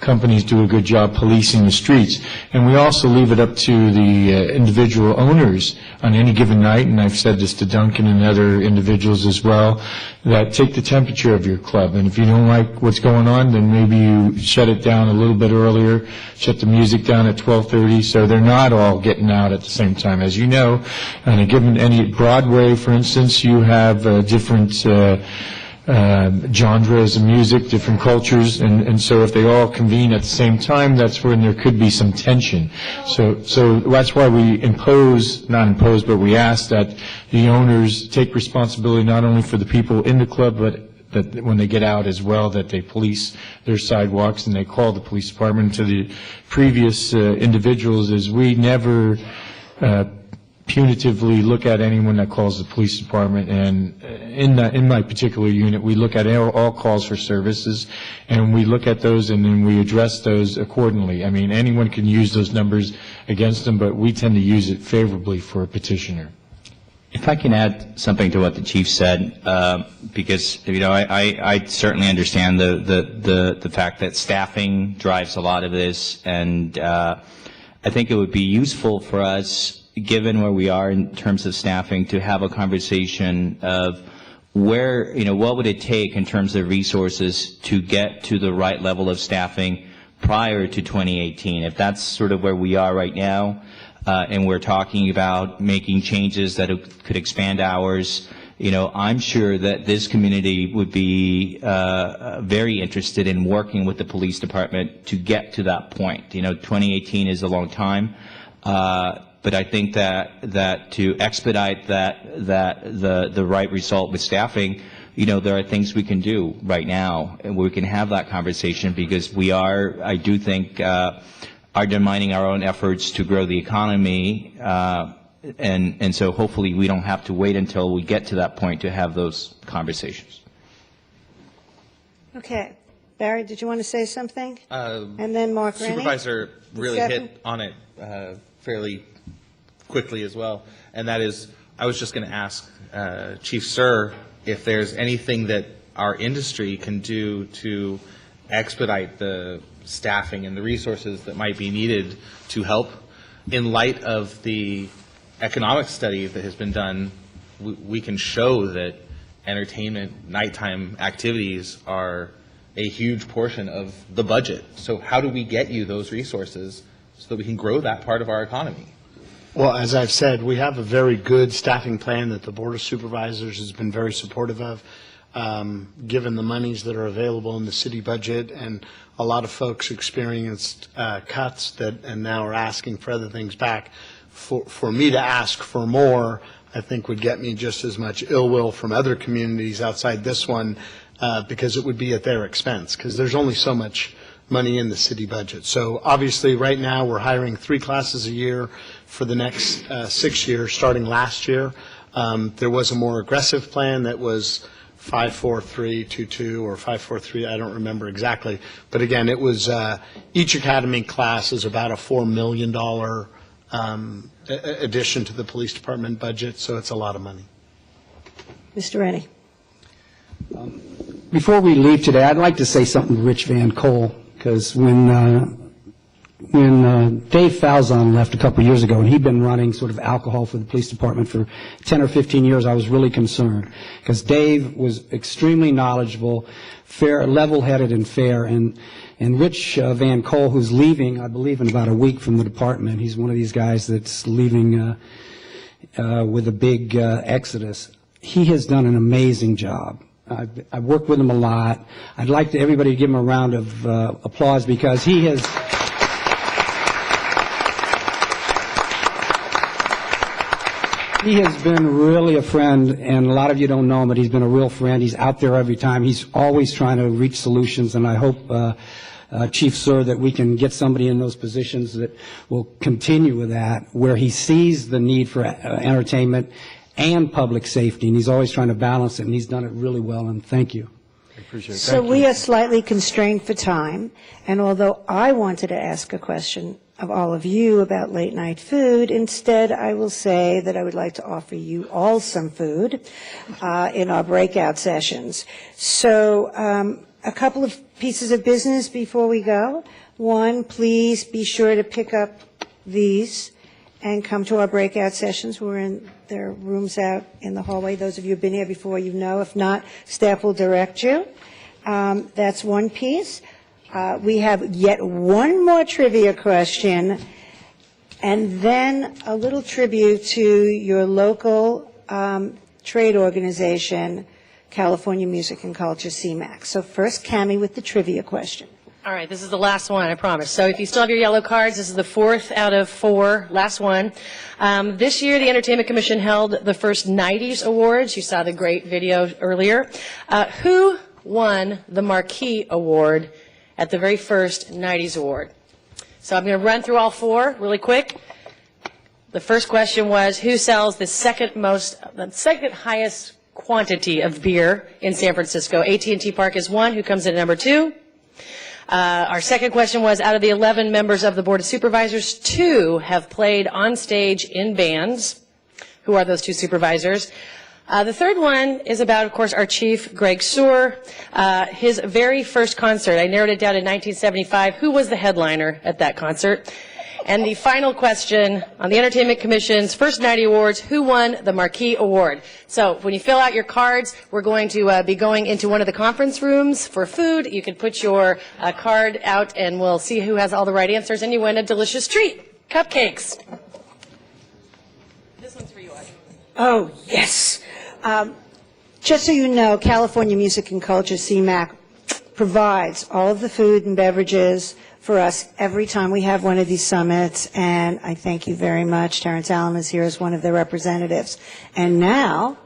companies do a good job policing the streets. And we also leave it up to the individual owners on any given night, and I've said this to Duncan and other individuals as well, that take the temperature of your club. And if you don't like what's going on, then maybe you shut it down a little bit earlier, shut the music down at 12:30, so they're not all getting out at the same time. As you know, on a given any Broadway, for instance, you have different genres of music, different cultures, and so if they all convene at the same time, that's when there could be some tension. So that's why we not impose, but we ask that the owners take responsibility not only for the people in the club, but that when they get out as well, that they police their sidewalks and they call the police department. To the previous individuals, is we never punitively look at anyone that calls the police department, and in my particular unit, we look at all calls for services, and we look at those and then we address those accordingly. I mean, anyone can use those numbers against them, but we tend to use it favorably for a petitioner. If I can add something to what the chief said, because I certainly understand the fact that staffing drives a lot of this, and I think it would be useful for us, given where we are in terms of staffing, to have a conversation of where, what would it take in terms of resources to get to the right level of staffing prior to 2018. If that's sort of where we are right now, and we're talking about making changes that could expand hours, I'm sure that this community would be very interested in working with the police department to get to that point. 2018 is a long time. But I think that to expedite the right result with staffing, there are things we can do right now, and we can have that conversation, because we are, I do think, undermining our own efforts to grow the economy, and so hopefully we don't have to wait until we get to that point to have those conversations. Okay. Barry, did you want to say something? And then Mark Rennie. Supervisor really hit on it fairly quickly as well, and that is, I was just going to ask Chief Sir if there's anything that our industry can do to expedite the staffing and the resources that might be needed to help. In light of the economic study that has been done, we can show that entertainment, nighttime activities are a huge portion of the budget. So how do we get you those resources so that we can grow that part of our economy? Well, as I've said, we have a very good staffing plan that the Board of Supervisors has been very supportive of, given the monies that are available in the city budget, and a lot of folks experienced cuts and now are asking for other things back. For me to ask for more, I think would get me just as much ill will from other communities outside this one, because it would be at their expense, because there's only so much money in the city budget. So obviously right now we're hiring 3 classes a year for the next 6 years, starting last year. There was a more aggressive plan that was 5-4-3-2-2 or 5-4-3, I don't remember exactly. But again, it was each academy class is about a $4 million addition to the police department budget, so it's a lot of money. Mr. Rennie. Before we leave today, I'd like to say something to Rich Van Cole, because when Dave Falzon left a couple of years ago, and he'd been running sort of alcohol for the police department for 10 or 15 years, I was really concerned, because Dave was extremely knowledgeable, fair, level-headed and fair, and Rich Van Cole, who's leaving, I believe, in about a week from the department. He's one of these guys that's leaving with a big exodus. He has done an amazing job. I've worked with him a lot. I'd like everybody to give him a round of applause, because he has been really a friend, and a lot of you don't know him, but he's been a real friend. He's out there every time. He's always trying to reach solutions, and I hope, Chief Sir, that we can get somebody in those positions that will continue with that, where he sees the need for entertainment and public safety, and he's always trying to balance it, and he's done it really well, and thank you. I appreciate it. So we are slightly constrained for time, and although I wanted to ask a question, of all of you about late night food. Instead, I will say that I would like to offer you all some food in our breakout sessions. So a couple of pieces of business before we go. One, please be sure to pick up these and come to our breakout sessions. We're in their rooms out in the hallway. Those of you who have been here before, you know. If not, staff will direct you. That's one piece. We have yet one more trivia question, and then a little tribute to your local trade organization, California Music and Culture, CMAC. So first, Cammie with the trivia question. All right, this is the last one, I promise. So if you still have your yellow cards, this is the 4th out of 4, last one. This year, the Entertainment Commission held the first 90s Awards. You saw the great video earlier. Who won the Marquee Award at the very first 90s Award? So I'm going to run through all 4 really quick. The first question was, who sells the second highest quantity of beer in San Francisco? AT&T Park is 1. Who comes in at number 2? Our second question was, out of the 11 members of the Board of Supervisors, 2 have played on stage in bands. Who are those 2 supervisors? The third one is about, of course, our chief, Greg Soor. His very first concert, I narrowed it down in 1975. Who was the headliner at that concert? And the final question on the Entertainment Commission's first 90 awards, who won the Marquee Award? So when you fill out your cards, we're going to be going into one of the conference rooms for food. You can put your card out and we'll see who has all the right answers, and you win a delicious treat, cupcakes. This one's for you, Audrey. Oh, yes. Just so you know, California Music and Culture, CMAC, provides all of the food and beverages for us every time we have one of these summits, and I thank you very much. Terrence Allen is here as one of their representatives. And now,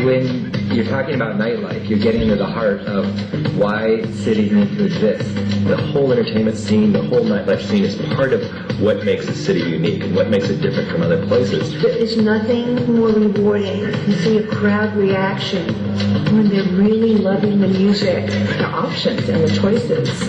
when you're talking about nightlife, you're getting into the heart of why cities need to exist. The whole entertainment scene, the whole nightlife scene is part of what makes a city unique and what makes it different from other places. There is nothing more rewarding than to see a crowd reaction when they're really loving the music, the options and the choices.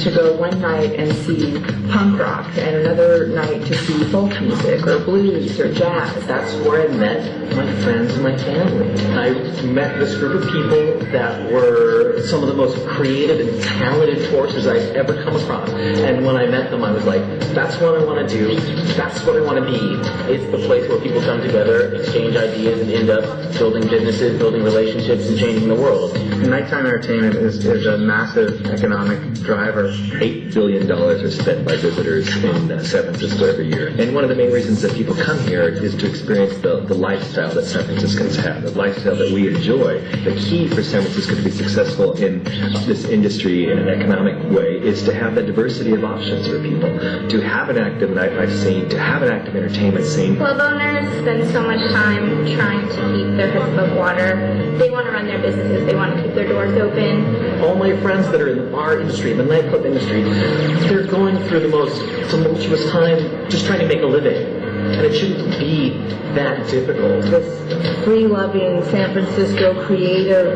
To go one night and see punk rock and another night to see folk music or blues or jazz. That's where I met my friends and my family. I met this group of people that were some of the most creative and talented forces I've ever come across. And when I met them, I was like, that's what I want to do. That's what I want to be. It's the place where people come together, exchange ideas, and end up building businesses, building relationships, and changing the world. Nighttime entertainment is a massive economic driver. $8 billion are spent by visitors in San Francisco every year. And one of the main reasons that people come here is to experience the lifestyle that San Franciscans have, the lifestyle that we enjoy. The key for San Francisco to be successful in this industry in an economic way is to have that diversity of options for people, to have an active nightlife scene, to have an active entertainment scene. Club owners spend so much time trying to keep their heads above water. They want to run their businesses. They want to keep their doors open. All my friends that are in the bar industry, the nightclub industry, they're going through the most tumultuous time just trying to make a living. And it shouldn't be that difficult. This free-loving San Francisco creative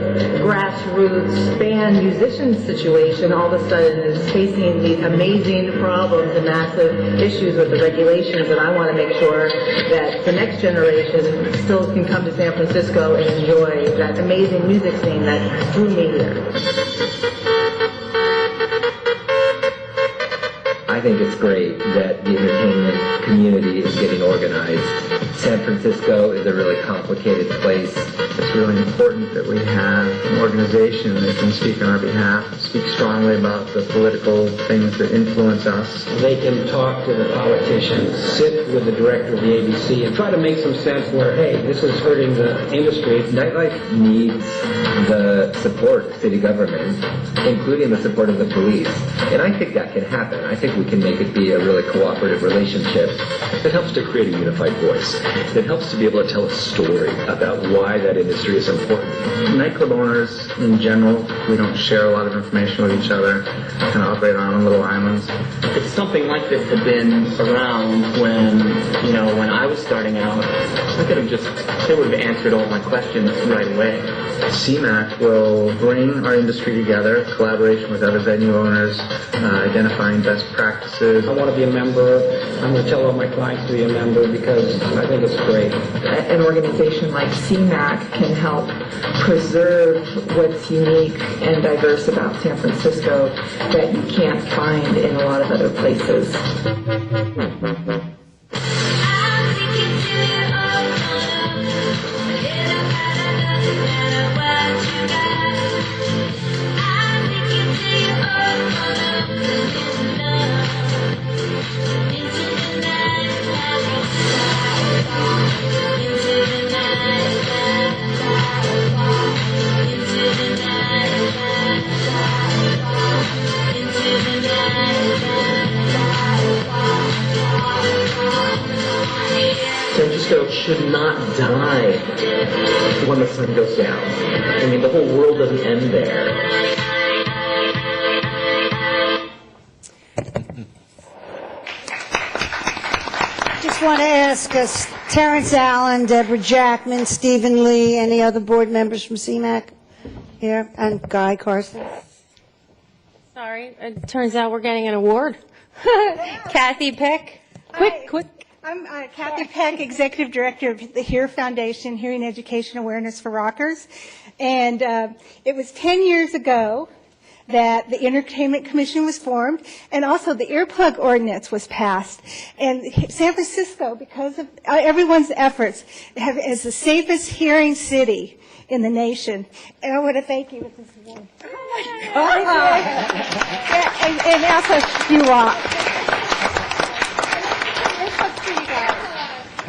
grassroots band musician situation all of a sudden is facing these amazing problems and massive issues with the regulations, and I want to make sure that the next generation still can come to San Francisco and enjoy that amazing music scene that drew me here. I think it's great that the entertainment community is getting organized. San Francisco is a really complicated place. It's really important that we have an organization that can speak on our behalf, speak strongly about the political things that influence us. They can talk to the politicians, sit with the director of the ABC, and try to make some sense where, hey, this is hurting the industry. Nightlife needs the support of city government, including the support of the police. And I think that can happen. I think we can make it be a really cooperative relationship that helps to create a unified voice, that helps to be able to tell a story about why that industry is important. nightclub owners in general, we don't share a lot of information with each other, kind of operate on our own little islands. If something like this had been around when I was starting out, they would have answered all my questions right away. CMAC will bring our industry together, collaboration with other venue owners, identifying best practices. I want to be a member. I'm going to tell all my clients to be a member because I think it's great. An organization like CMAC can help preserve what's unique and diverse about San Francisco that you can't find in a lot of other places. San Francisco should not die when the sun goes down. I mean, the whole world doesn't end there. Just want to ask us, Terrence Allen, Deborah Jackman, Stephen Lee, any other board members from CMAC here? And Guy Carson? Sorry, it turns out we're getting an award. Kathy Peck. Quick. I'm Kathy Peck, Executive Director of the HEAR Foundation, Hearing Education Awareness for Rockers. And it was 10 years ago that the Entertainment Commission was formed, and also the earplug ordinance was passed. And San Francisco, because of everyone's efforts, is the safest hearing city in the nation. And I want to thank you with this award. Oh my God. And also, you rock.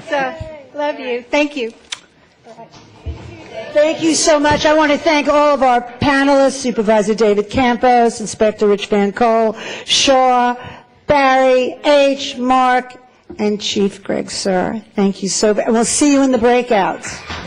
So, love you. Thank you. Thank you so much. I want to thank all of our panelists, Supervisor David Campos, Inspector Rich Van Cole, Shaw, Barry, H., Mark, and Chief Greg Sir. Thank you so much. And we'll see you in the breakouts.